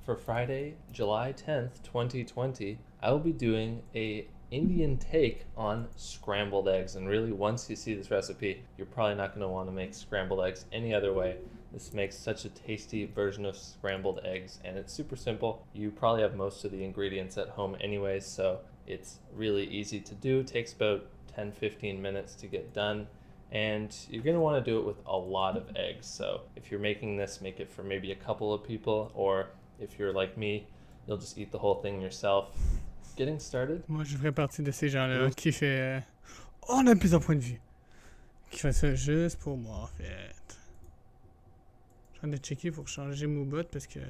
for Friday, July 10th, 2020, I will be doing a Indian take on scrambled eggs, and really once you see this recipe, you're probably not going to want to make scrambled eggs any other way. This makes such a tasty version of scrambled eggs, and it's super simple. You probably have most of the ingredients at home anyways, so it's really easy to do. It takes about 10-15 minutes to get done, and you're going to want to do it with a lot of eggs. So if you're making this, make it for maybe a couple of people, or if you're like me, you'll just eat the whole thing yourself. Getting started. Moi, je ferais partie de ces gens-là qui fait... on a plusieurs points de vue. Qui fait ça juste pour moi, en fait. Je suis en train de checker pour changer Moobot parce que...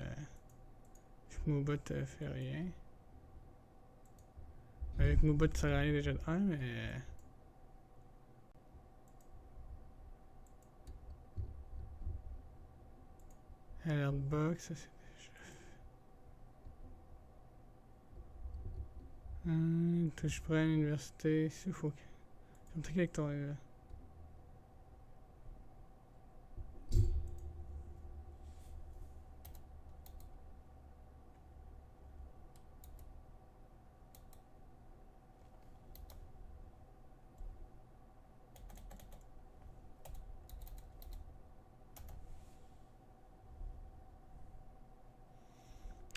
Moobot fait rien. Avec Moobot, ça sert à rien déjà de 1, mais... Alert box, ça c'est déjà fait. Touche près à l'université, c'est faut que... Comme truc avec ton...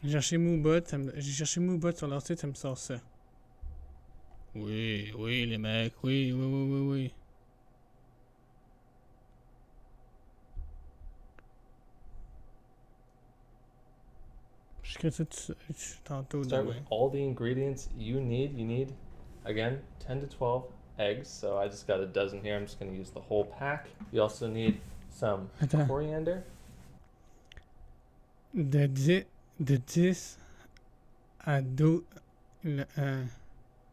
J'ai cherché Moobot sur leur site, ça me sort ça. Oui, oui, les mecs, oui, oui, oui, oui, oui. Je crée ça tantôt. Start with all the ingredients you need. You need, again, 10 to 12 eggs. So I just got a dozen here. I'm just going to use the whole pack. You also need some coriander. De 10 à 12...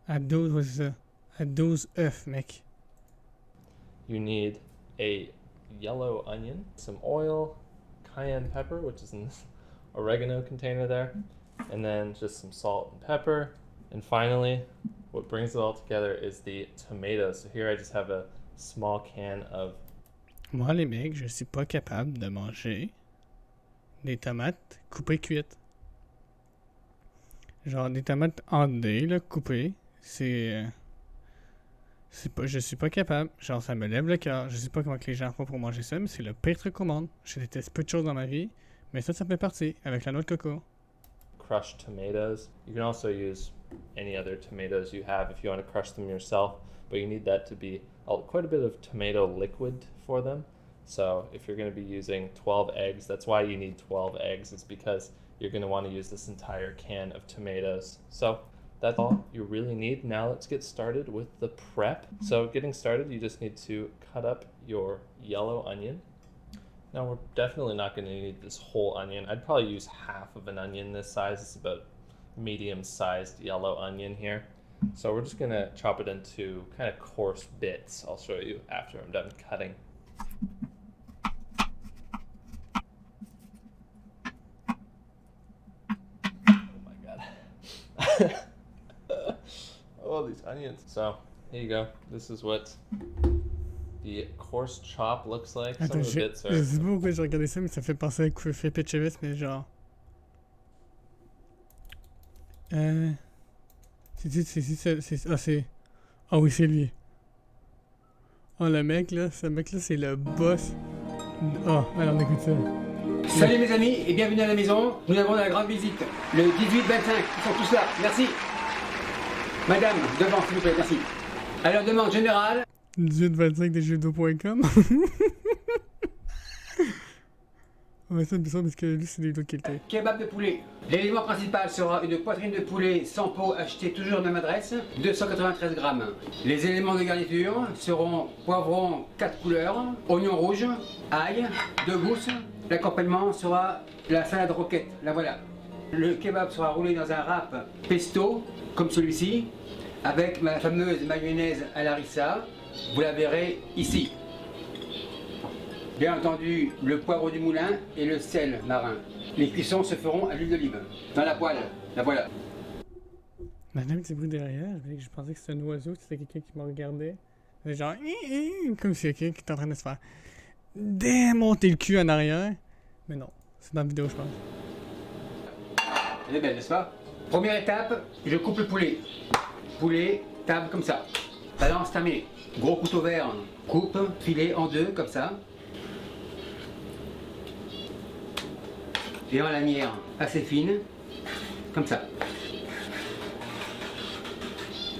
à 12, ouais, c'est ça. À 12 œufs, mec. You need a yellow onion, some oil, cayenne pepper, which is in this oregano container there, and then just some salt and pepper. And finally, what brings it all together is the tomatoes. So here I just have a small can of... Moi, les mecs, je suis pas capable de manger des tomates coupées cuites. Genre des tomates en dés, là, coupées. C'est pas, je suis pas capable. Genre, ça me lève le cœur. Je sais pas comment que les gens font pour manger ça, mais c'est le pire truc au monde. Je déteste peu de choses dans ma vie, mais ça fait partie, avec la noix de coco. Crushed tomatoes. You can also use any other tomatoes you have if you want to crush them yourself, but you need that to be quite a bit of tomato liquid for them. So if you're going to be using 12 eggs, that's why you need 12 eggs. It's because you're going to want to use this entire can of tomatoes. So that's all you really need. Now let's get started with the prep. So getting started, you just need to cut up your yellow onion. Now we're definitely not going to need this whole onion. I'd probably use half of an onion this size. It's about medium-sized yellow onion here. So we're just going to chop it into kind of coarse bits. I'll show you after I'm done cutting. Oh my god. Oh, these onions. So here you go. This is what the coarse chop looks like. Some Attends, of the bits are... je sais pas pourquoi j'ai regardé ça, mais ça fait penser à Griffith Petchevitz, mais genre... Ah oui, c'est lui. Oh, le mec là, ce mec là, c'est le boss. Oh, alors on écoute ça. Salut mes amis et bienvenue à la maison. Nous avons la grande visite. Le 18-25, ils sont tous là. Merci. Madame, devant s'il vous plaît, merci. Alors, demande générale. 18-25 des jeuxvideo.com. On va ça bizarre parce que lui c'est des vidéos de quelqu'un. Kebab de poulet. L'élément principal sera une poitrine de poulet sans peau achetée toujours à la même adresse, 293 grammes. Les éléments de garniture seront poivron 4 couleurs, oignon rouge, ail, 2 gousses. L'accompagnement sera la salade roquette, la voilà. Le kebab sera roulé dans un wrap pesto, comme celui-ci, avec ma fameuse mayonnaise à la harissa. Vous la verrez ici. Bien entendu, le poivre du moulin et le sel marin. Les cuissons se feront à l'huile d'olive, dans la poêle. La voilà. Madame, petit bruit derrière, je pensais que c'était un oiseau, que c'était quelqu'un qui me regardait. Genre, comme si quelqu'un qui était en train de se faire démonter le cul en arrière. Mais non, c'est dans la vidéo, je pense. Elle est belle, n'est-ce pas? Première étape, je coupe le poulet. Poulet, table comme ça. Balance terminée. Gros couteau vert, coupe, filet en deux, comme ça. Et en lanière assez fine, comme ça.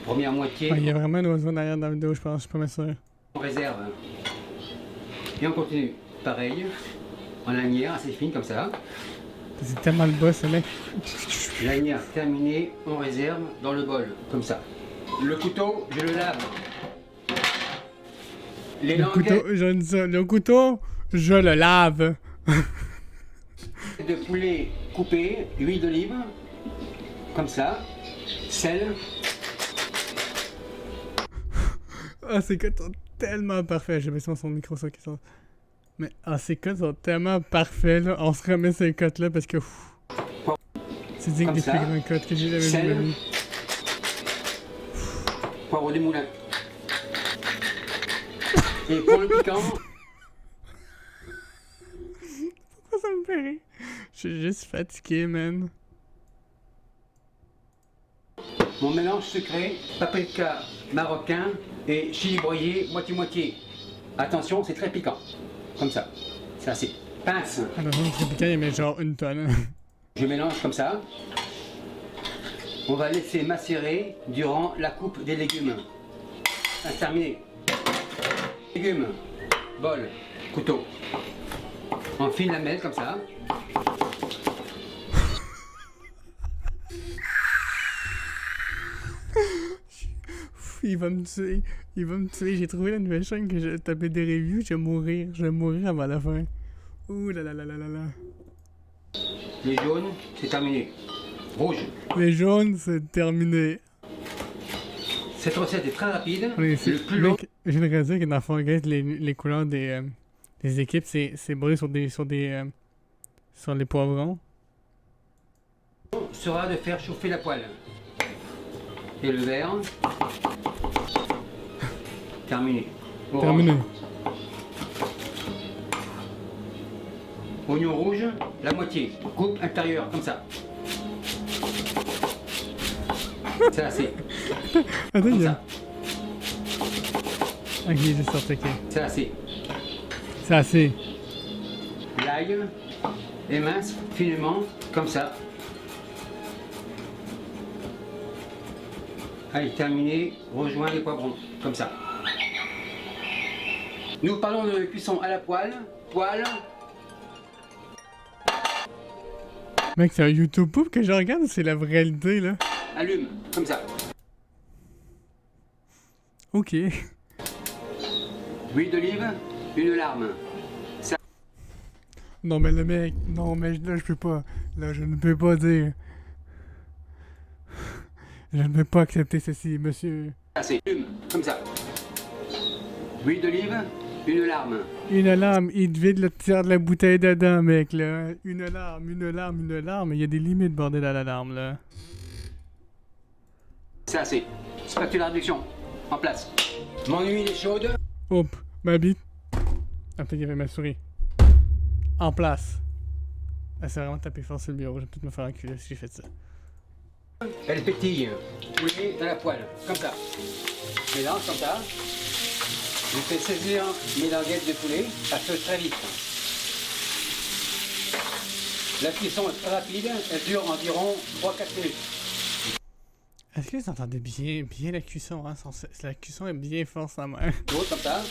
Première moitié. Il y a vraiment un oiseau derrière dans la vidéo, je pense, je suis pas mal sûr. On réserve. Et on continue. Pareil, en lanière assez fine, comme ça. C'est tellement le boss, ce mec. Lanière terminée, on réserve dans le bol, comme ça. Le couteau, je le lave. Les couteau, je dis ça. Le couteau, je le lave. De poulet coupé, huile d'olive, comme ça, sel. Ah, ces codes sont tellement parfaits. J'ai besoin de son micro, ça qui sont. Mais ces codes sont tellement parfaits, là. On se remet ces codes là parce que. C'est digne des plus grands codes que j'ai jamais vu de ma vie. Poivre du moulin. Et pour le piquant. Pourquoi ça me fait rire? Je suis juste fatigué, man. Mon mélange secret, paprika marocain et chili broyé moitié-moitié. Attention, c'est très piquant. Comme ça. C'est assez. Pince. Alors, très piquant, il met genre une tonne. Je mélange comme ça. On va laisser macérer durant la coupe des légumes. Terminé. Légumes, bol, couteau. On file la mêle comme ça. Il va me tuer. Il va me tuer. J'ai trouvé la nouvelle chaîne que j'ai tapé des reviews. Je vais mourir avant la fin. Ouh là là là là là là. Les jaunes, c'est terminé. Rouge. Les jaunes, c'est terminé. Cette recette est très rapide. Le plus long. Je viens de réaliser que dans le fond, les couleurs des équipes, c'est brûlé sur les poivrons. sera de faire chauffer la poêle. Et le verre. Terminé. Orange. Terminé. Oignon rouge, la moitié. Coupe intérieure, comme ça. C'est assez. Attends, Comme il y a... ça. Ok, j'ai sorti, ok. C'est assez. C'est assez. L'ail, émince, finement, comme ça. Allez, terminé. Rejoins les poivrons, comme ça. Nous parlons de cuisson à la poêle. Poêle. Mec, c'est un YouTube poop que je regarde ou c'est la vraie idée, là? Allume, comme ça. Ok. Huile d'olive, une larme. Ça. Non, mais le mec, non, mais là, je peux pas. Là, je ne peux pas dire. Je ne peux pas accepter ceci, monsieur. C'est allume, comme ça. Huile d'olive, une larme. Une larme, il te vide le tiers de la bouteille dedans, mec, là. Une larme, une larme, une larme. Il y a des limites, bordel, à la larme, là. C'est assez. Spatule à réduction. En place. Mon huile est chaude. Hop, ma bite. Ah, peut-être qu'il y avait ma souris. En place. Ah, c'est vraiment tapé fort sur le bureau. Je vais peut-être me faire enculer si j'ai fait ça. Elle pétille. Oui, dans la poêle. Comme ça. Mélange comme ça. Je fais saisir mes languettes de poulet. Ça fait très vite. La cuisson est très rapide. Elle dure environ 3-4 minutes. Est-ce que vous entendez bien la cuisson, hein? La cuisson est bien forte, sa mère. L'autre comme ça.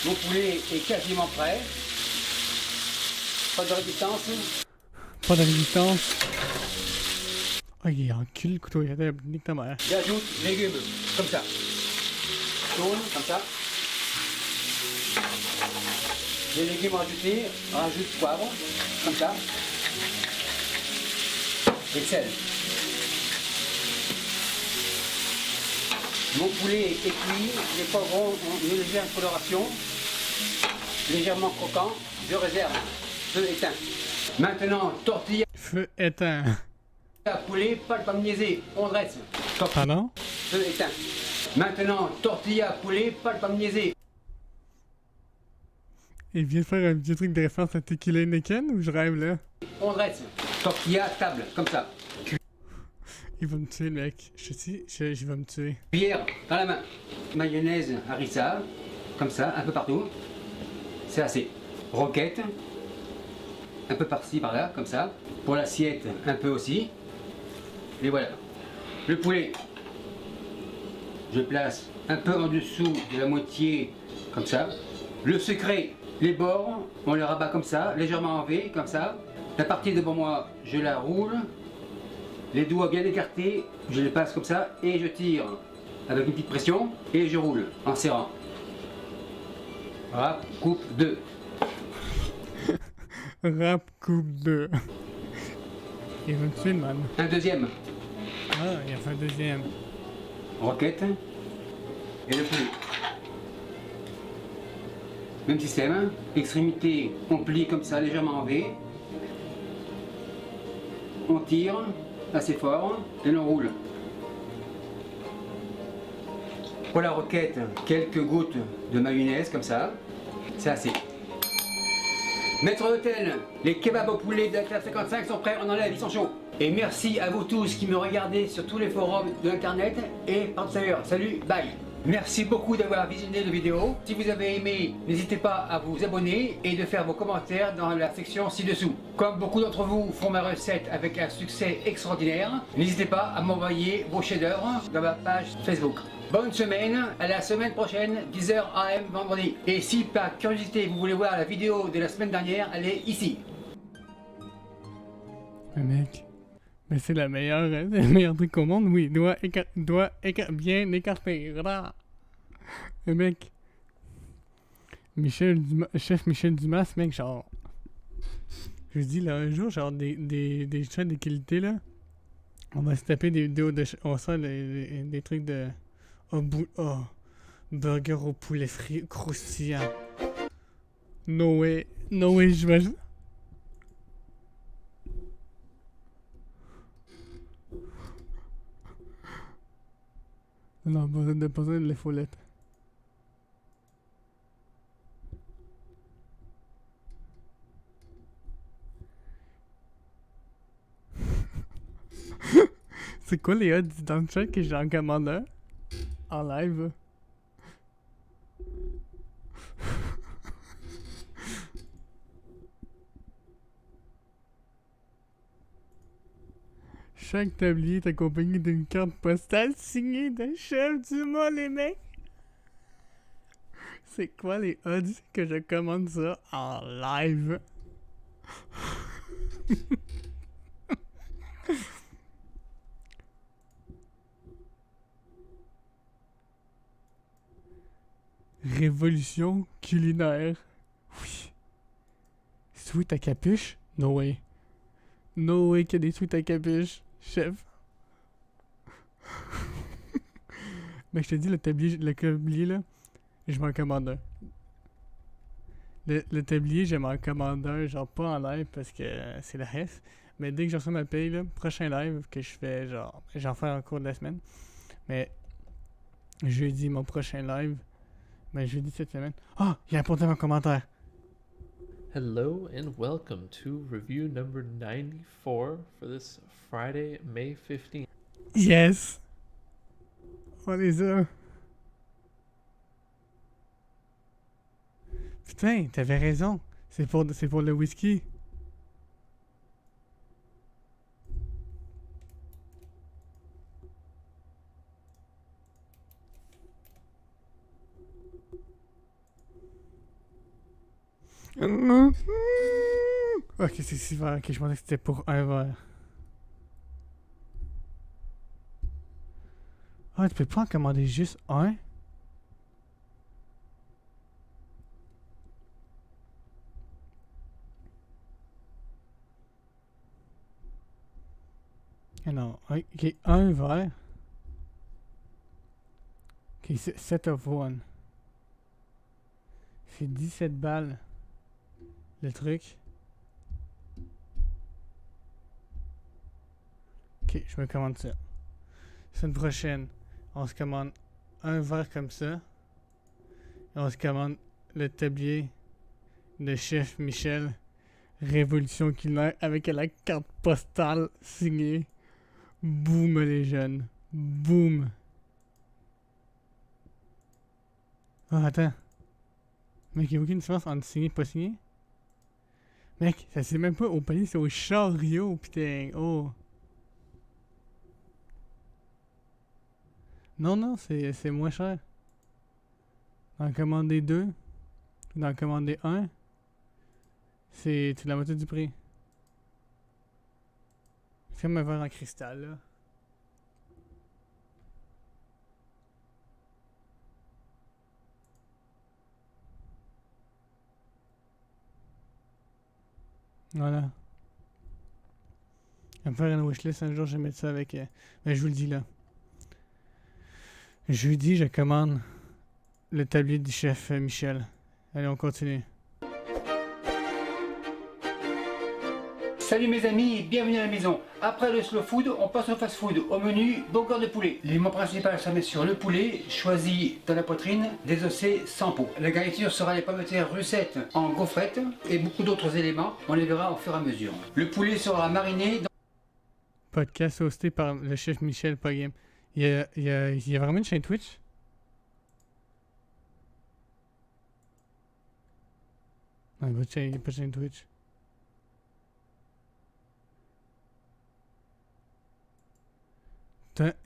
Mon poulet est quasiment prêt. Pas de résistance. Pas de résistance. Oh, il encule le couteau, il a nique ta mère. J'ajoute légumes, comme ça. Tourne, comme ça. Les légumes rajoutés, rajoute poivre, comme ça. Et sel. Mon poulet est cuit, les poivrons ont une légère coloration, légèrement croquant. Je réserve. Feu éteint. Maintenant, tortilla. Feu éteint. Poulet, pas le parmenaisé, on dresse. Pardon? Feu éteint. Maintenant, tortilla, poulet, pas le parmenaisé. Il vient de faire un vieux truc de référence à Tequila Heineken ou je rêve là? On dresse. Tortilla, table, comme ça. Il va me tuer, le mec. Je sais, je vais me tuer. Cuillère dans la main. Mayonnaise harissa, comme ça, un peu partout. C'est assez. Roquette, un peu par-ci, par-là, comme ça. Pour l'assiette, un peu aussi. Et voilà. Le poulet, je place un peu en dessous de la moitié, comme ça. Le secret, les bords, on les rabat comme ça, légèrement en V, comme ça. La partie devant moi, je la roule. Les doigts bien écartés, je les passe comme ça et je tire avec une petite pression et je roule en serrant. Rap, coupe 2. Rap, coupe 2. Il va me tuer, man. Un deuxième. Ah, il a fait un deuxième. Roquette. Et le poulet. Même système. Extrémité, on plie comme ça, légèrement en V. On tire assez fort et l'on roule. Pour la roquette, quelques gouttes de mayonnaise comme ça. C'est assez. Maître d'hôtel, les kebabs au poulet de la classe 55 sont prêts, on enlève, ils sont chauds. Et merci à vous tous qui me regardez sur tous les forums de l'internet et par ailleurs. Salut, bye. Merci beaucoup d'avoir visionné la vidéo. Si vous avez aimé, n'hésitez pas à vous abonner et de faire vos commentaires dans la section ci-dessous. Comme beaucoup d'entre vous font ma recette avec un succès extraordinaire, n'hésitez pas à m'envoyer vos chefs-d'œuvre dans ma page Facebook. Bonne semaine, à la semaine prochaine, 10h AM vendredi. Et si par curiosité vous voulez voir la vidéo de la semaine dernière, elle est ici. Mais mec, mais c'est la meilleure, c'est le meilleur truc au monde, oui. Doit bien écarter. Mais mec, chef Michel Dumas, mec, genre, je vous dis là, un jour, genre des chats de qualité là, on va se taper des vidéos de, on sort des trucs de, burger au poulet frit croustillant. No way, j'imagine. Non, pas de les follettes. C'est quoi les odds dans le chat que j'en commande un en live? Chaque tablier est accompagné d'une carte postale signée d'un chef du mois, les mecs. C'est quoi les odds que je commande ça en live? Révolution culinaire. Oui. Sweet à capuche? No way. No way qu'il y a des sweets à capuche, chef. Mais je te dis, le tablier là, je m'en commande un. Le tablier, je m'en commande un, genre pas en live parce que c'est la reste. Mais dès que je reçois ma paye, là, prochain live que je fais, genre, j'en fais en cours de la semaine. Mais jeudi, mon prochain live. Mais jeudi cette semaine. Ah! Il a répondu à mon commentaire. Hello and welcome to review number 94 for this Friday, May 15th. Yes! On est là. Putain, t'avais raison. C'est pour le whisky. Ok, c'est 6 verres. Ok, je pensais que c'était pour un verre. Ah, tu peux pas en commander juste un? Ah non, ok, un verre. Ok, c'est 7 of 1. C'est 17 balles. Le truc. Ok, je me commande ça. Semaine prochaine, on se commande un verre comme ça. Et on se commande le tablier de Chef Michel. Révolution culinaire avec la carte postale signée. Boum les jeunes. Boum. Oh, attends. Mec, il n'y a aucune différence entre signé et pas signé? Mec, ça c'est même pas au palier, c'est au chariot, putain. Oh. Non, non, c'est moins cher. D'en commander 2, d'en commander 1, c'est la moitié du prix. C'est comme un verre en cristal, là. Voilà. Je vais me faire une wishlist un jour, je vais mettre ça avec... Mais je vous le dis là. Jeudi, je commande le tablier du chef Michel. Allez, on continue. Salut mes amis et bienvenue à la maison. Après le slow food, on passe au fast food. Au menu, burger de poulet. L'élément principal, ça met sur le poulet, choisi dans la poitrine, désossé sans peau. La garniture sera les pommes de terre russettes en gaufrettes et beaucoup d'autres éléments. On les verra au fur et à mesure. Le poulet sera mariné dans... Podcast hosté par le chef Michel Pogame. Il y a vraiment une chaîne Twitch? Non, il n'y a pas de chaîne Twitch.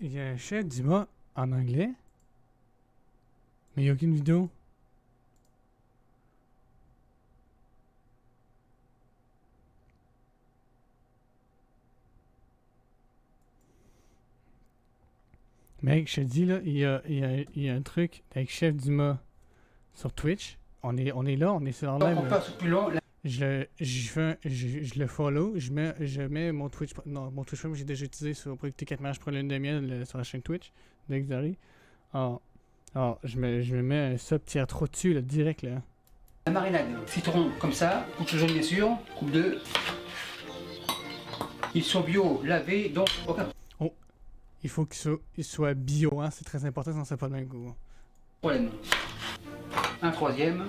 Il y a un chef Dumas en anglais, mais il n'y a aucune vidéo. Mec, je te dis là, il y a un truc avec Chef Dumas sur Twitch. On est là, on est sur live. On passe au plus long. Je le follow, je mets mon Twitch. Non, mon Twitch, j'ai déjà utilisé pour écouter 4 matchs pour lune de miel sur la chaîne Twitch de Xari. Alors, je me mets un sub tiers trop dessus, là, direct là. La marinade, citron comme ça, coupe jaune bien sûr, coupe 2. Ils sont bio, lavés, donc aucun. Oh, il faut qu'il soit bio, hein, c'est très important, sinon ça n'a pas le même goût. Problème. Un troisième.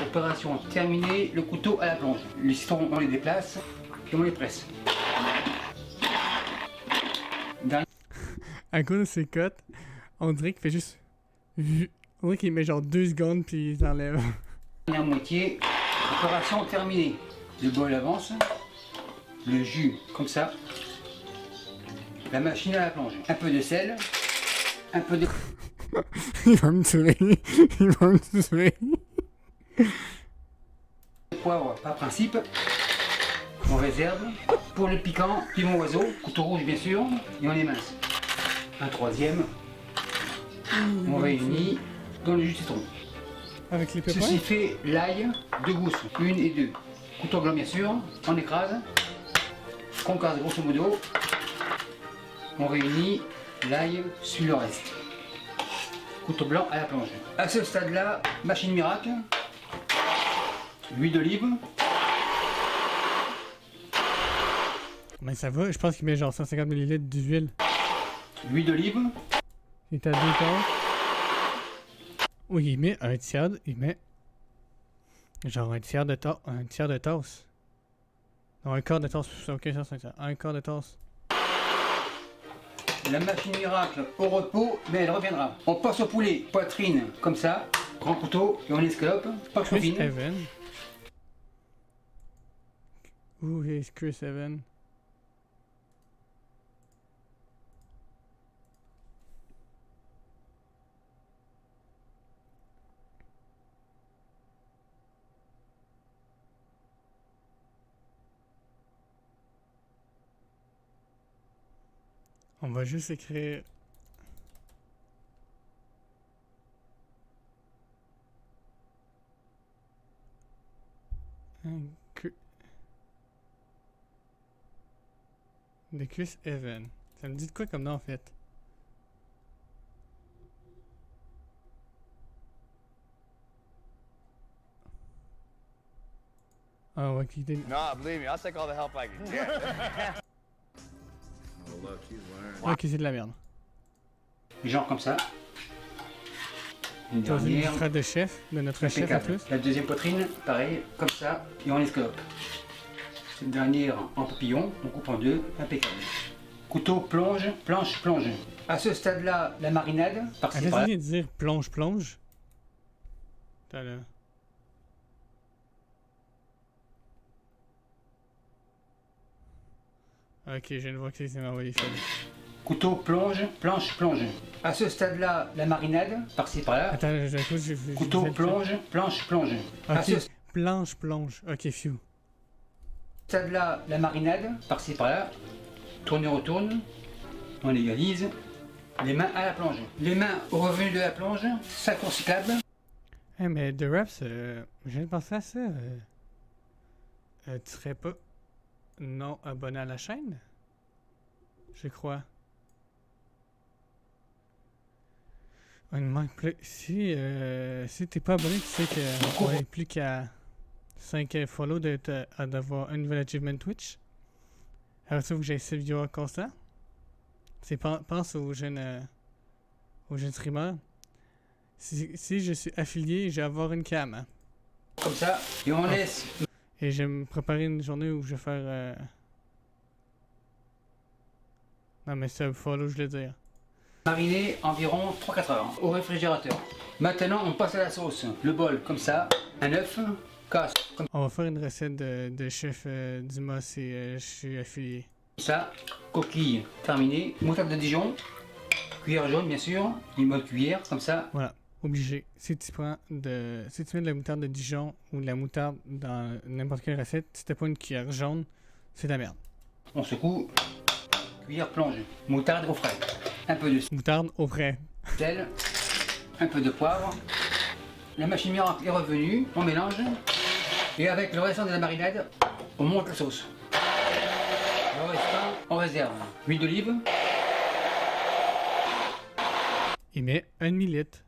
Opération terminée, le couteau à la plonge. Les citrons, on les déplace et on les presse. À cause de ses cotes, on dirait qu'il fait juste... On dirait qu'il met genre 2 secondes puis il s'enlève. Dernière moitié, opération terminée. Le bol avance, le jus comme ça, la machine à la plonge. Un peu de sel, un peu de... Il va me tuer, il va me tuer. Poivre par principe, on réserve. Pour le piquant, piment oiseau, couteau rouge bien sûr, et on émince. Un troisième, on réunit dans le jus de citron. Avec les pépins? Ceci fait l'ail, 2 gousses, 1 et 2. Couteau blanc bien sûr, on écrase, concasse grosso modo, on réunit l'ail sur le reste. Couteau blanc à la plonge. À ce stade-là, machine miracle, l'huile d'olive. Mais ça va, je pense qu'il met genre 150 ml d'huile. L'huile d'olive. Il est à 2 quarts. Oui, il met un tiers, il met genre un tiers de tasse. Non, un quart de tasse, ok, ça, un quart de tasse. La machine miracle au repos, mais elle reviendra. On passe au poulet, poitrine, comme ça, grand couteau, et on escalope, pas de Chris fine. Evans. Who is Chris Evans? On va juste écrire... De Chris Evans. Ça me dit de quoi comme nom en fait? Ah, on va quitter. Nah, believe me, I'll take all the help I can get. Oh, look, he's learning. Ok, c'est de la merde. Genre comme ça. Une Dans une dernière. frère de chef, de notre chef en Impeccable. plus. La deuxième poitrine, pareil, comme ça, et on escalope. Cette dernière en papillon, on coupe en deux, impeccable. Couteau, plonge, planche, plonge. À ce stade-là, la marinade, par-ci Arrête par-là. de dire plonge, plonge. Attends là. Ok, je viens de voir que c'est envoyé ça. Couteau, plonge, planche, plonge. À ce stade-là, la marinade, par-ci par-là. Attends, j'ai Couteau, plonge, planche, plonge. À ce Ok, planche, plonge. Ok, phew. stade-là, la marinade, par-ci par-là. Tourne et retourne. On égalise. Les mains à la plonge. Les mains au revenu de la plonge, sac recyclable. Eh, mais The Raps, je viens de penser à ça. Tu serais pas non abonné à la chaîne? Je crois. Il manque plus. Si t'es pas abonné, tu sais qu'on n'est plus qu'à 5 follow d'avoir un nouvel achievement Twitch. Alors ça, faut que j'ai 6 viewers constants. C'est pense aux jeunes streamers. Si je suis affilié, je vais avoir une cam. Hein. Comme ça, et on laisse. Et je vais me préparer une journée où je vais faire... Non mais ça, follow, je veux dire. Mariner environ 3-4 heures au réfrigérateur. Maintenant, on passe à la sauce. Le bol, comme ça. Un œuf, casse. Comme On va faire une recette de chef Dumas si je suis affilié. ça. Coquille terminée. Moutarde de Dijon. Cuillère jaune, bien sûr. Une bonne cuillère, comme ça. Voilà, obligé. Si tu mets de la moutarde de Dijon ou de la moutarde dans n'importe quelle recette, si t'as pas une cuillère jaune, c'est de la merde. On secoue. Cuillère plonge. Moutarde au frais. Un peu de Moutarde au frais. sel. Un peu de poivre. La machine miracle est revenue. On mélange. Et avec le restant de la marinade, on monte la sauce. Le restant, on réserve. Huile d'olive. Il met 1 millilitre.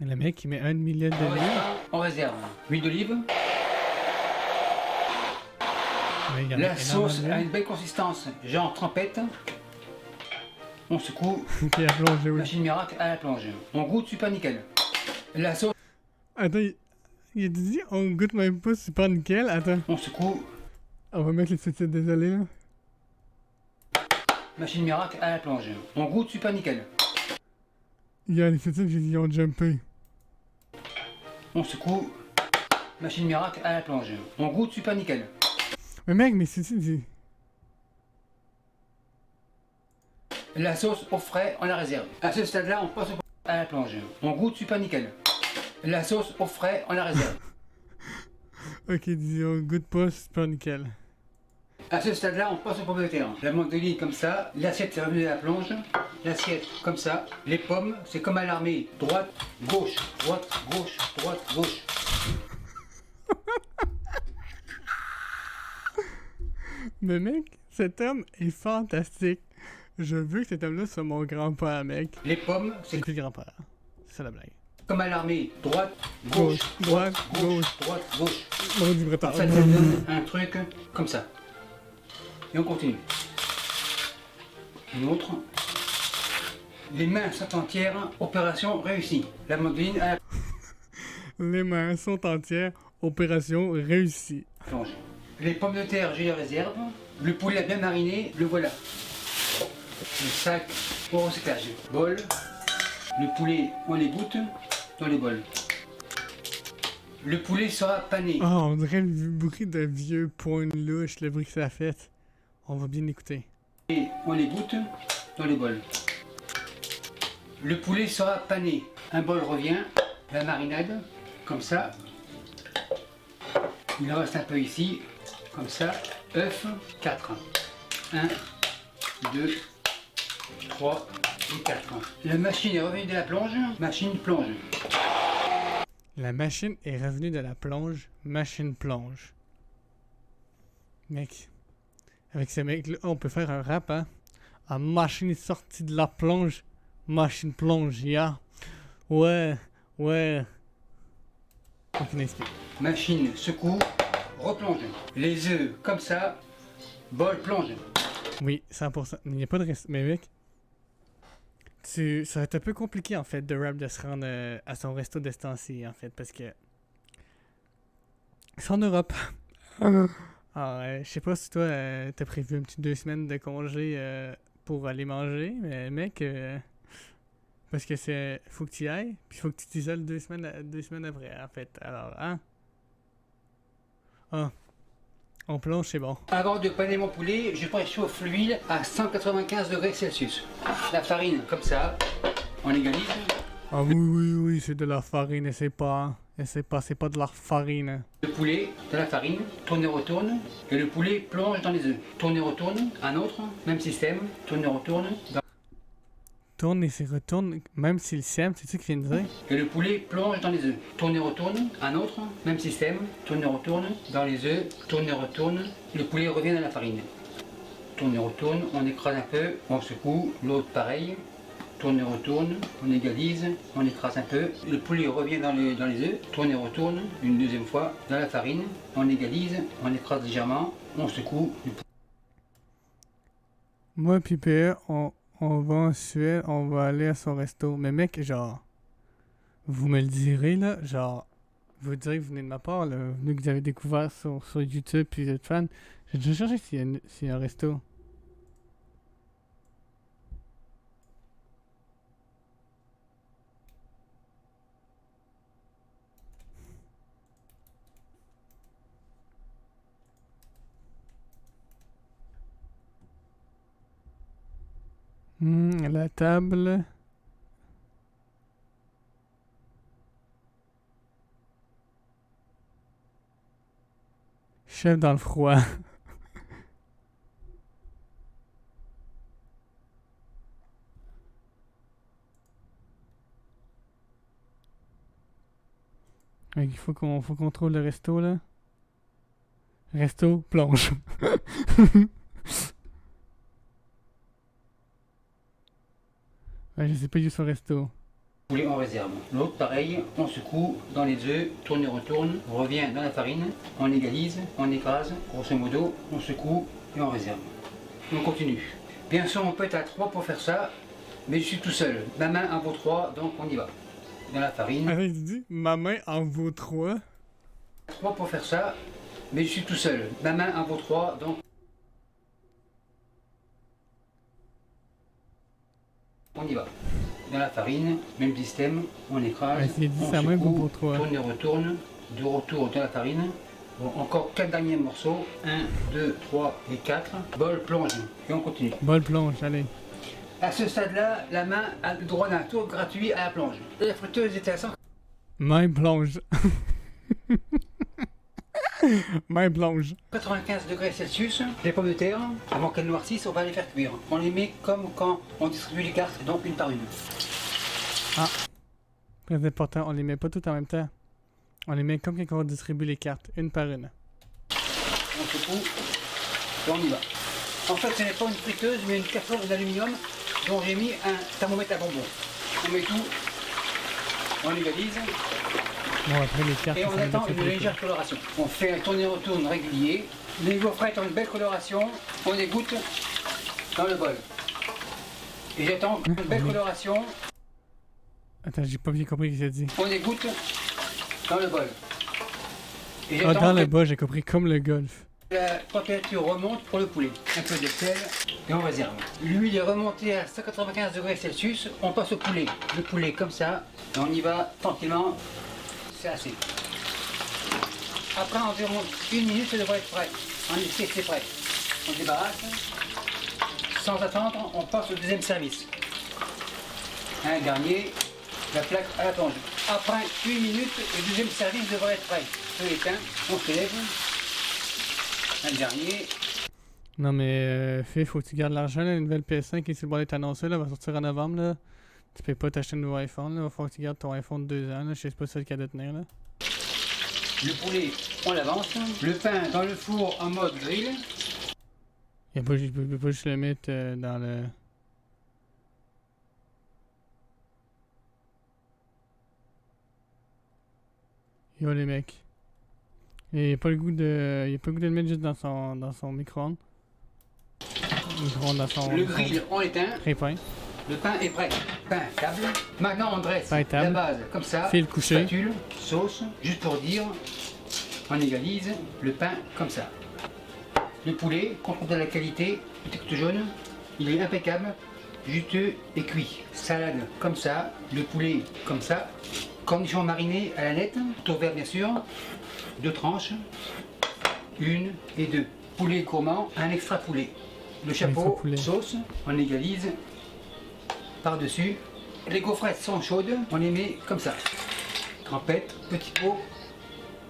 Le mec, il met 1 millilitre Le d'olive. restant, on réserve. Huile d'olive. Mais il y en a La sauce énormément. a une belle consistance, genre trempette. On secoue. Ok, à plonger, oui. Machine miracle à la plonge. On goûte super nickel. La sauce. Attends, il a dit on goûte même pas super nickel. Attends. On secoue. On va mettre les sous-titres, désolé là. Machine miracle à la plonge. On goûte super nickel. Il y a les sous-titres, ils ont jumpé. On secoue. Machine miracle à la plonge. On goûte super nickel. Mais mec, mais sous-titres, ils... La sauce au frais, on la réserve. À ce stade-là, on passe à la plonge. On goûte super nickel. La sauce au frais, on la réserve. Ok, disons, goûte pas super nickel. À ce stade-là, on passe aux pommes de terre. La mandoline comme ça, l'assiette c'est revenu à la plonge, l'assiette comme ça, les pommes c'est comme à l'armée, droite, gauche, droite, gauche, droite, gauche. Mais mec, cet homme est fantastique. Je veux que cet homme-là soit mon grand-père, mec. Les pommes c'est plus le grand-père. C'est ça la blague. Comme à l'armée, droite, gauche, droite, gauche, droite, gauche. Bon, du bretard. En fait, ça donne un truc comme ça. Et on continue. Une autre. Les mains sont entières, opération réussie. La mandoline à la Les mains sont entières, opération réussie. plonge. Les pommes de terre, j'ai les réserves. Le poulet a bien mariné, le voilà. Le sac au recyclage. Bol. Le poulet, on les goûte dans les bols. Le poulet sera pané. Oh, on dirait le bruit de vieux points louche, le bruit que ça a fait. On va bien l'écouter. Et on les goûte dans les bols. Le poulet sera pané. Un bol revient. La marinade, comme ça. Il reste un peu ici, comme ça. œuf, 4. 1, 2, 3 et 4. La machine est revenue de la plonge. Machine plonge. La machine est revenue de la plonge. Machine plonge. Mec. Avec ce mec-là, on peut faire un rap, hein. La machine est sortie de la plonge. Machine plonge, yeah. Ouais, ouais. Aucune inspiration. Machine secoue, replonge. Les œufs comme ça, bol plonge. Oui, 100%. Mais il n'y a pas de reste. Mais mec, ça va être un peu compliqué en fait de rap de se rendre à son resto de ce temps-ci, en fait, parce que c'est en Europe. Alors, je sais pas si toi t'as prévu un petit 2 semaines de congé pour aller manger, mais mec, parce que c'est faut que tu y ailles, puis faut que tu t'isoles 2 semaines après, en fait. Alors, hein? Ah. On plonge, c'est bon. Avant de paner mon poulet, je préchauffe l'huile à 195 degrés Celsius. La farine, comme ça, on égalise. Ah oui, c'est de la farine, essaie pas, c'est pas de la farine. Hein. Le poulet, de la farine, tourne et retourne, et le poulet plonge dans les œufs. Tourne et retourne, un autre, même système, tourne et retourne. Tourne et se retourne, même s'il sème, c'est ça qu'il vient de dire? Et le poulet plonge dans les œufs. Tourne et retourne, un autre, même système, tourne et retourne, dans les œufs, tourne et retourne, le poulet revient dans la farine. Tourne et retourne, on écrase un peu, on secoue, l'autre pareil, tourne et retourne, on égalise, on écrase un peu, le poulet revient dans les œufs, tourne et retourne, une deuxième fois, dans la farine, on égalise, on écrase légèrement, on secoue. Moi puis PE, on va en Suède, on va aller à son resto. Mais mec, genre, vous me le direz là, genre, vous direz que vous venez de ma part, là, vous que vous avez découvert sur YouTube puis vous êtes fan. J'ai déjà cherché s'il y a un resto. La table. Chef dans le froid. Il faut qu'on trouve le resto là. Resto, plonge. Je sais pas où est son resto. Poulet on réserve. L'autre pareil, on secoue dans les œufs, tourne et retourne, on revient dans la farine, on égalise, on écrase, grosso modo, on secoue et on réserve. On continue. Bien sûr on peut être à 3 pour faire ça, mais je suis tout seul. Ma main en vaut 3, donc on y va. Dans la farine. Ah, il dit, ma main en vaut 3. 3 pour faire ça, mais je suis tout seul. Ma main en vaut 3, donc on y va. Dans la farine, même système, on écrase, Ouais, dit, on sa main secoue, vaut 3. tourne et retourne, de retour dans la farine. Bon, encore 4 derniers morceaux, 1, 2, 3 et 4. Bol, plonge, et on continue. Bol plonge, allez. À ce stade-là, la main a le droit d'un tour gratuit à la plonge. La friteuse était à 100. Main plonge. Main plonge. 95 degrés Celsius, les pommes de terre, avant qu'elles noircissent, on va les faire cuire. On les met comme quand on distribue les cartes, donc une par une. Ah. Très important, on les met pas toutes en même temps. On les met comme quand on distribue les cartes, une par une. On secoue et on y va. En fait, ce n'est pas une friteuse, mais une casserole d'aluminium dont j'ai mis un thermomètre à bonbons. On met tout, on égalise Bon, après les cartes, et ça on va attend faire une des légère coloration. On fait un tourne-retourne régulier. Les gaufrettes ont une belle coloration, on égoutte dans le bol. Et j'attends une belle coloration, Attends, j'ai pas bien compris ce qu'il a dit. on égoutte dans le bol. Et Ah, dans j'attends le que bas, j'ai compris comme le golf. la température remonte pour le poulet. Un peu de sel et on réserve. L'huile est remontée à 195 degrés Celsius. On passe au poulet. Le poulet comme ça. Et on y va tranquillement. C'est assez. Après environ 1 minute, ça devrait être prêt. En effet, c'est prêt. On débarrasse. Sans attendre, on passe au deuxième service. Un dernier. La plaque à la plonge. Après 1 minute, le deuxième service devrait être prêt. Feu éteint. On se lève. Un dernier. Non, mais Phil, faut que tu gardes l'argent, là. Une nouvelle PS5 qui est sur le bord d'être annoncée, là, va sortir en novembre, là. Tu peux pas t'acheter un nouveau iPhone, là. Va falloir que tu gardes ton iPhone de 2 ans, là. Je sais pas si c'est le cas de tenir, là. Le poulet, on l'avance. Le pain dans le four en mode grill. Je peux pas juste le mettre dans le... Yo les mecs. Et il a pas le goût de... Il a pas le goût de le mettre juste dans son micro-ondes. Micro-ondes dans son... Le grill, on l'éteint. Crépin. Le pain est prêt. Pain, table. Maintenant, on dresse Pain, table. la base comme ça. Fil couché. Spatule, sauce. Juste pour dire, on égalise le pain comme ça. Le poulet, contrôle de la qualité, tout jaune. Il est impeccable, juteux et cuit. Salade comme ça. Le poulet comme ça. Cornichons marinés à la nette. Tour vert bien sûr. 2 tranches. 1 et 2. Poulet gourmand, un extra poulet. Le chapeau, poulet. sauce, on égalise par-dessus. Les gaufrettes sont chaudes, on les met comme ça. Trempette, petit pot,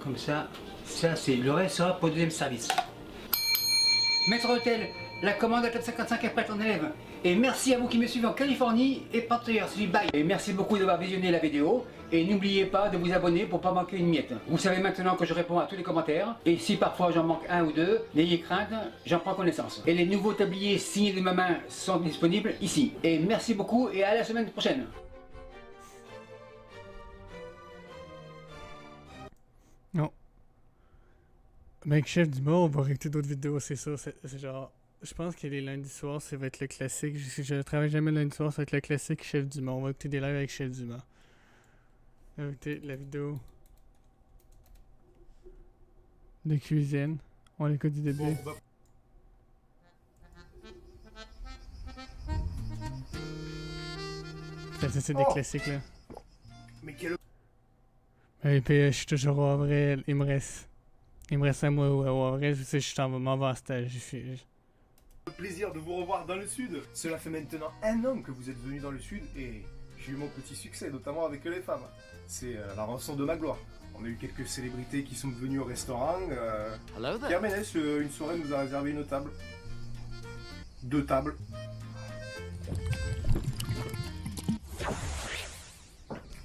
comme ça. Ça, c'est le reste sera pour le deuxième service. Maître hôtel, la commande à 455 est prête en élève. Et merci à vous qui me suivez en Californie et partenaires, c'est du bail. Et merci beaucoup d'avoir visionné la vidéo. Et n'oubliez pas de vous abonner pour pas manquer une miette. Vous savez maintenant que je réponds à tous les commentaires. Et si parfois j'en manque 1 ou 2, n'ayez crainte, j'en prends connaissance. Et les nouveaux tabliers signés de ma main sont disponibles ici. Et merci beaucoup et à la semaine prochaine. Non. Mec, chef du mot, on va réécouter d'autres vidéos, c'est ça. C'est genre... Je pense que les lundis soirs, ça va être le classique. Si je travaille jamais le lundi soir, ça va être le classique chef du mot. On va écouter des lives avec chef du mot. On va écouter la vidéo de cuisine. On l'écoute du début. Ça, c'est des classiques, là. Mais quel... Et puis, je suis toujours au Avril. Il me reste un mois au Avril. Je sais, je m'en vais en stage. plaisir de vous revoir dans le sud. Cela fait maintenant 1 an que vous êtes venu dans le sud et j'ai eu mon petit succès, notamment avec les femmes. C'est la rançon de ma gloire. On a eu quelques célébrités qui sont venues au restaurant. Pierre Ménès, une soirée, nous a réservé une table. 2 tables.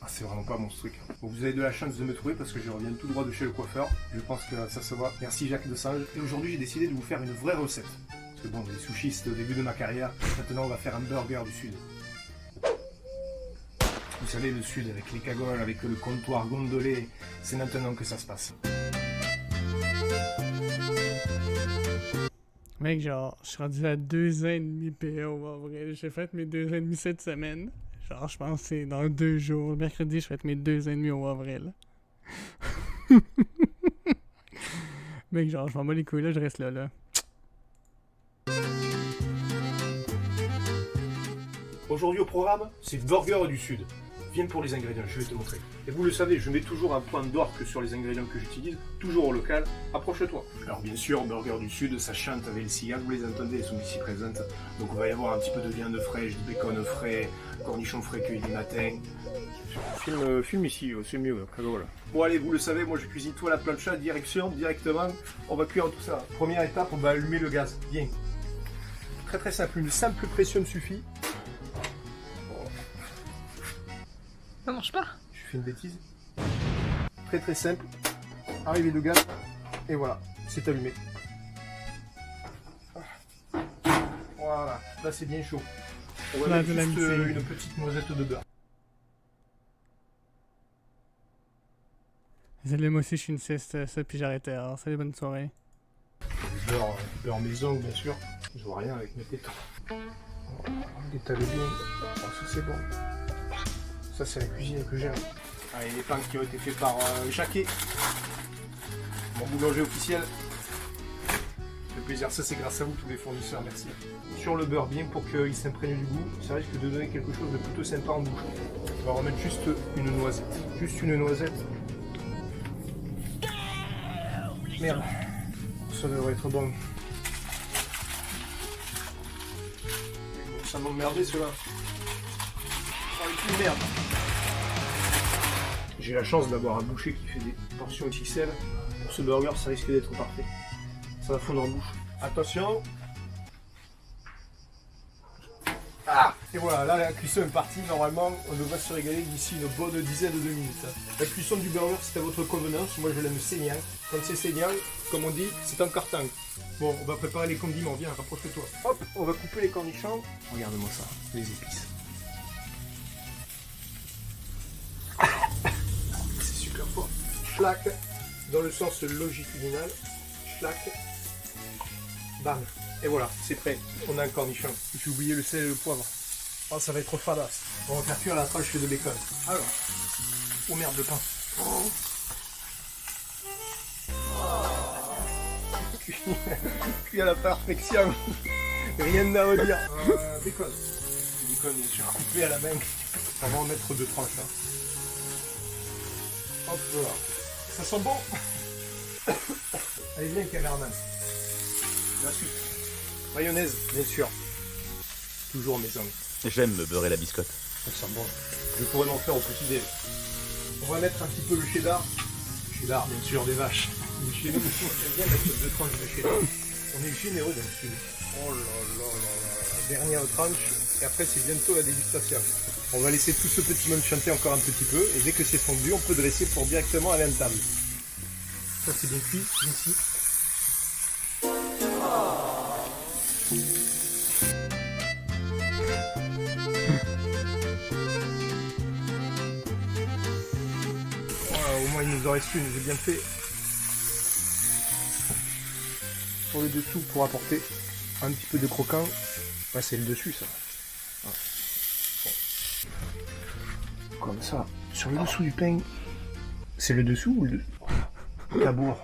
Ah, c'est vraiment pas mon truc. Bon, vous avez de la chance de me trouver parce que je reviens tout droit de chez le coiffeur. Je pense que ça se voit. Merci Jacques Desange. Et aujourd'hui, j'ai décidé de vous faire une vraie recette. Parce que bon, les sushis, c'était au début de ma carrière. Maintenant, on va faire un burger du sud. Vous savez, le sud, avec les cagoles, avec le comptoir gondolé, c'est maintenant que ça se passe. Mec, genre, je suis rendu à 2 ans et demi PO, en vrai. J'ai fait mes 2 ans et demi cette semaine. Genre, je pense que c'est dans 2 jours. Mercredi, je fais mes 2 ans et demi au avril. Mec, genre, je m'en bats les couilles, là, je reste là. Aujourd'hui au programme, c'est Burger du Sud. Viens pour les ingrédients, je vais te montrer. Et vous le savez, je mets toujours un point d'orgue sur les ingrédients que j'utilise, toujours au local, approche-toi. Alors bien sûr, Burger du Sud, ça chante avec le cigale, vous les entendez, elles sont ici présentes. Donc il va y avoir un petit peu de viande fraîche, du bacon frais, cornichons frais cueillis du matin. Filme ici, c'est mieux, cadeau là. Bon allez, vous le savez, moi je cuisine tout à la plancha, directement, on va cuire tout ça. Première étape, on va allumer le gaz, bien. Très très simple, une simple pression suffit. Ça marche pas. Je fais une bêtise. Très très simple. Arrivée de gaz. Et voilà, c'est allumé. Voilà, là c'est bien chaud. On va mettre juste une petite noisette de beurre. Désolé, moi aussi je suis une sieste, ça, puis j'ai arrêté. Alors, salut, bonne soirée. Beurre maison, bien sûr. Je vois rien avec mes tétons. Étalez bien. Oh, ça c'est bon. Ça c'est la cuisine que j'aime. Allez, les pains qui ont été faits par Jacquet, mon boulanger officiel. Le plaisir, ça c'est grâce à vous tous les fournisseurs, merci. Sur le beurre bien pour qu'il s'imprègne du goût, ça risque de donner quelque chose de plutôt sympa en bouche. On va remettre juste une noisette. Juste une noisette. Merde. Ça devrait être bon. Ça m'emmerdait cela. Oh, une merde. J'ai la chance d'avoir un boucher qui fait des portions XXL. Pour ce burger, ça risque d'être parfait. Ça va fondre en bouche. Attention. Ah! Et voilà, là la cuisson est partie. Normalement, on devrait se régaler d'ici une bonne dizaine de minutes. La cuisson du burger, c'est à votre convenance. Moi, je l'aime saignant. Quand c'est saignant, comme on dit, c'est encore tang. Bon, on va préparer les condiments. Viens, rapproche-toi. Hop, on va couper les cornichons. Regarde-moi ça, les épices. Schlack, dans le sens longitudinal, schlack, bam, et voilà, c'est prêt, on a un cornichon. J'ai oublié le sel et le poivre. Oh, ça va être fadasse. On va faire cuire la tranche de bacon. Alors, oh merde, le pain. Cuit à la perfection, rien à redire. Bacon, bien sûr, coupé à la main. On va en mettre 2 tranches. Hein. Hop là. Ça sent bon. Allez, viens, cameraman. La suite. Mayonnaise, bien sûr. Toujours maison. J'aime me beurrer la biscotte. Ça sent bon. Je pourrais m'en faire au petit déj. On va mettre un petit peu le cheddar. Cheddar, bien sûr, des vaches. Chez nous, on aime bien mettre 2 tranches de cheddar. On est généreux dans le sud. Oh là là là là. Dernière tranche. Et après, c'est bientôt la dégustation. On va laisser tout ce petit monde chanter encore un petit peu. Et dès que c'est fondu, on peut dresser pour directement aller à la table. Ça, c'est bien cuit, ici. Voilà, au moins, il nous en reste une. J'ai bien fait. Pour le dessous, pour apporter un petit peu de croquant. Ouais, c'est le dessus, ça. Ouais. Bon. Comme ça, sur le dessous du pain. C'est le dessous ou le cabourg?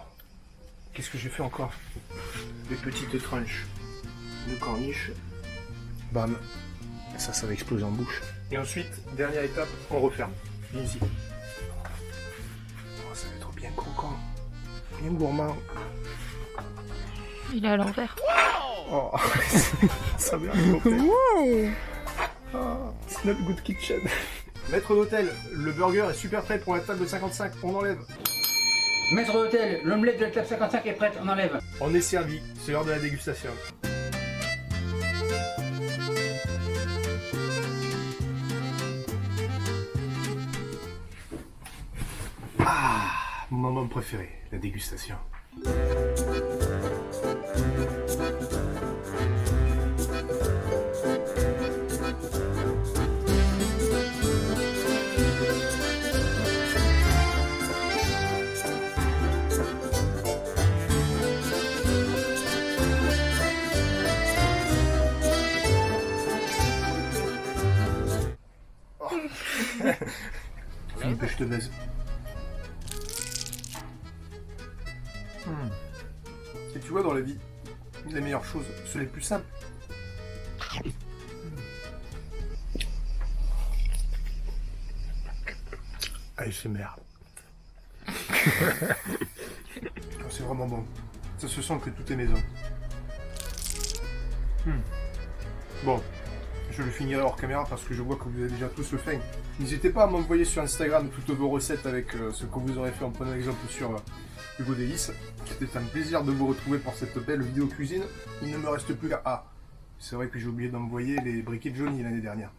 Qu'est-ce que j'ai fait encore? Des petites tranches de corniche. Bam. Ça va exploser en bouche. Et ensuite, dernière étape, on referme. Viens ici. Oh, ça va être bien croquant. Bien gourmand. Il est à l'envers. Oh, ça vient de côté. Wow. Oh, c'est notre good kitchen. Maître d'hôtel, le burger est super prêt pour la table 55, on enlève. Maître d'hôtel, l'omelette de la table 55 est prête, on enlève. On est servi, c'est l'heure de la dégustation. Ah, mon moment préféré, la dégustation. mayonnaise. Et tu vois, dans la vie, les meilleures choses, c'est les plus simples. ASMR. C'est vraiment bon. Ça se sent que tout est maison. Bon, je le finirai hors caméra parce que je vois que vous avez déjà tous le faim. N'hésitez pas à m'envoyer sur Instagram toutes vos recettes avec ce que vous aurez fait en prenant exemple sur Hugo Délices. C'était un plaisir de vous retrouver pour cette belle vidéo cuisine. Il ne me reste plus qu'à... Ah, c'est vrai que j'ai oublié d'envoyer les briquets de Johnny l'année dernière.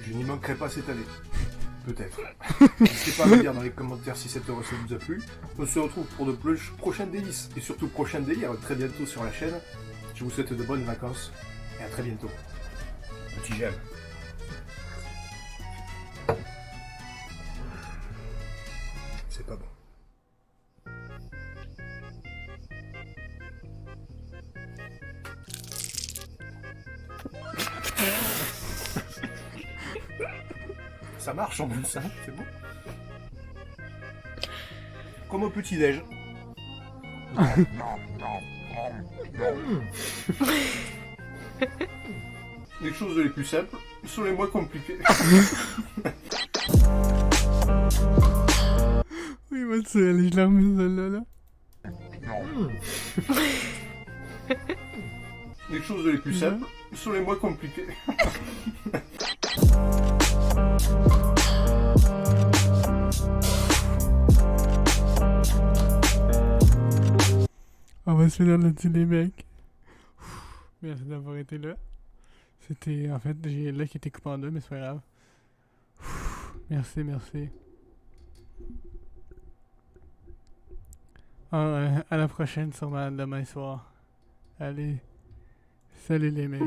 Je n'y manquerai pas cette année. Peut-être. N'hésitez pas à me dire dans les commentaires si cette recette vous a plu. On se retrouve pour de prochaines délices et surtout prochains délires très bientôt sur la chaîne. Je vous souhaite de bonnes vacances et à très bientôt. Petit j'aime. C'est pas bon. Ça marche en plus, hein, c'est bon. Comme au petit-déj. Les choses les plus simples sont les moins compliquées. Oui, moi, je l'ai remis celle-là, là. Les choses les plus simples sont les moins compliquées. On va se finir là-dessus, les mecs. Merci d'avoir été là. C'était, en fait, j'ai là qui était coupé en deux, mais c'est pas grave. Merci. À la prochaine, sûrement demain soir. Allez, salut les mecs.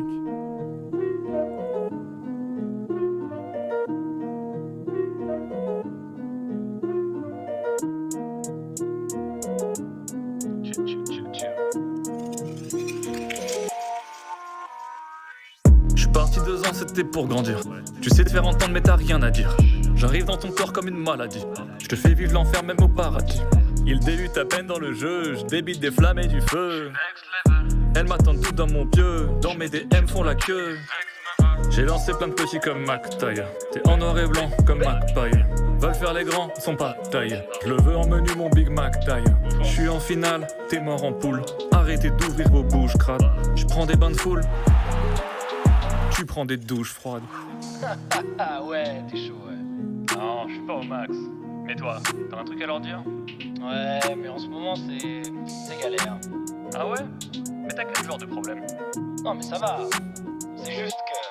Je suis parti 2 ans, c'était pour grandir. Tu sais te faire entendre, mais t'as rien à dire. J'arrive dans ton corps comme une maladie. Je te fais vivre l'enfer même au paradis. Il débute à peine dans le jeu, je débite des flammes et du feu. Elles m'attendent tout dans mon pieu, dans mes DM font la queue. J'ai lancé plein de petits comme McTaille. T'es en noir et blanc comme McPie. Veulent faire les grands, sont pas taille. Je le veux en menu mon Big Mac taille. Je suis en finale, t'es mort en poule. Arrêtez d'ouvrir vos bouches crades. Je prends des bains de foule. Tu prends des douches froides. Ah ouais, t'es chaud, ouais. Non, je suis pas au max. Mais toi, t'as un truc à leur dire? Ouais, mais en ce moment, c'est galère. Ah ouais? Mais t'as quel genre de problème? Non, mais ça va. C'est juste que...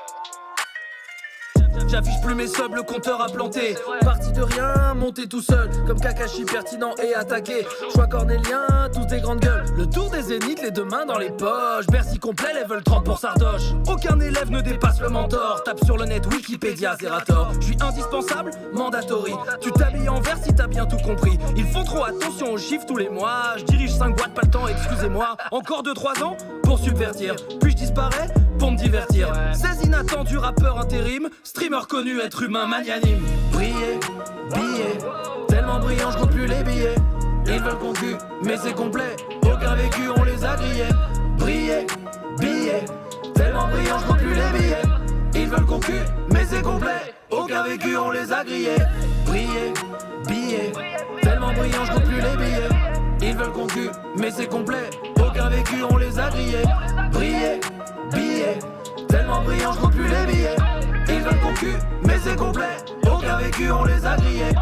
J'affiche plus mes subs, le compteur a planté. Parti de rien, monté tout seul. Comme Kakashi pertinent et attaqué. Choix cornélien, tous des grandes gueules. Le tour des zéniths, les deux mains dans les poches. Bercy complet, level 30 pour Sardoche. Aucun élève ne dépasse le mentor. Tape sur le net, Wikipédia, Zerator. Je suis indispensable, mandatory. Tu t'habilles en vert si t'as bien tout compris. Ils font trop attention aux chiffres tous les mois. Je dirige 5 boîtes, pas le temps, excusez-moi. Encore 2-3 ans pour subvertir. Puis je disparais pour me divertir. 16 inattendus, rappeur intérim. Streamer connu, être humain magnanime. Briller, billets, tellement brillant, je compte plus les billets. Ils veulent qu'on cul, mais c'est complet. Aucun vécu, on les a grillés. Briller, billets, tellement brillant, je compte plus les billets. Ils veulent qu'on cul, mais c'est complet. Aucun vécu, on les a grillés. Briller, billets, tellement brillant, je compte plus les billets. Ils veulent qu'on cul, mais c'est complet. Aucun vécu, on les a grillés. Briller, billets, tellement brillant, je compte plus les billets. Ils veulent qu'on cul, mais c'est complet. Aucun vécu, on les a grillés.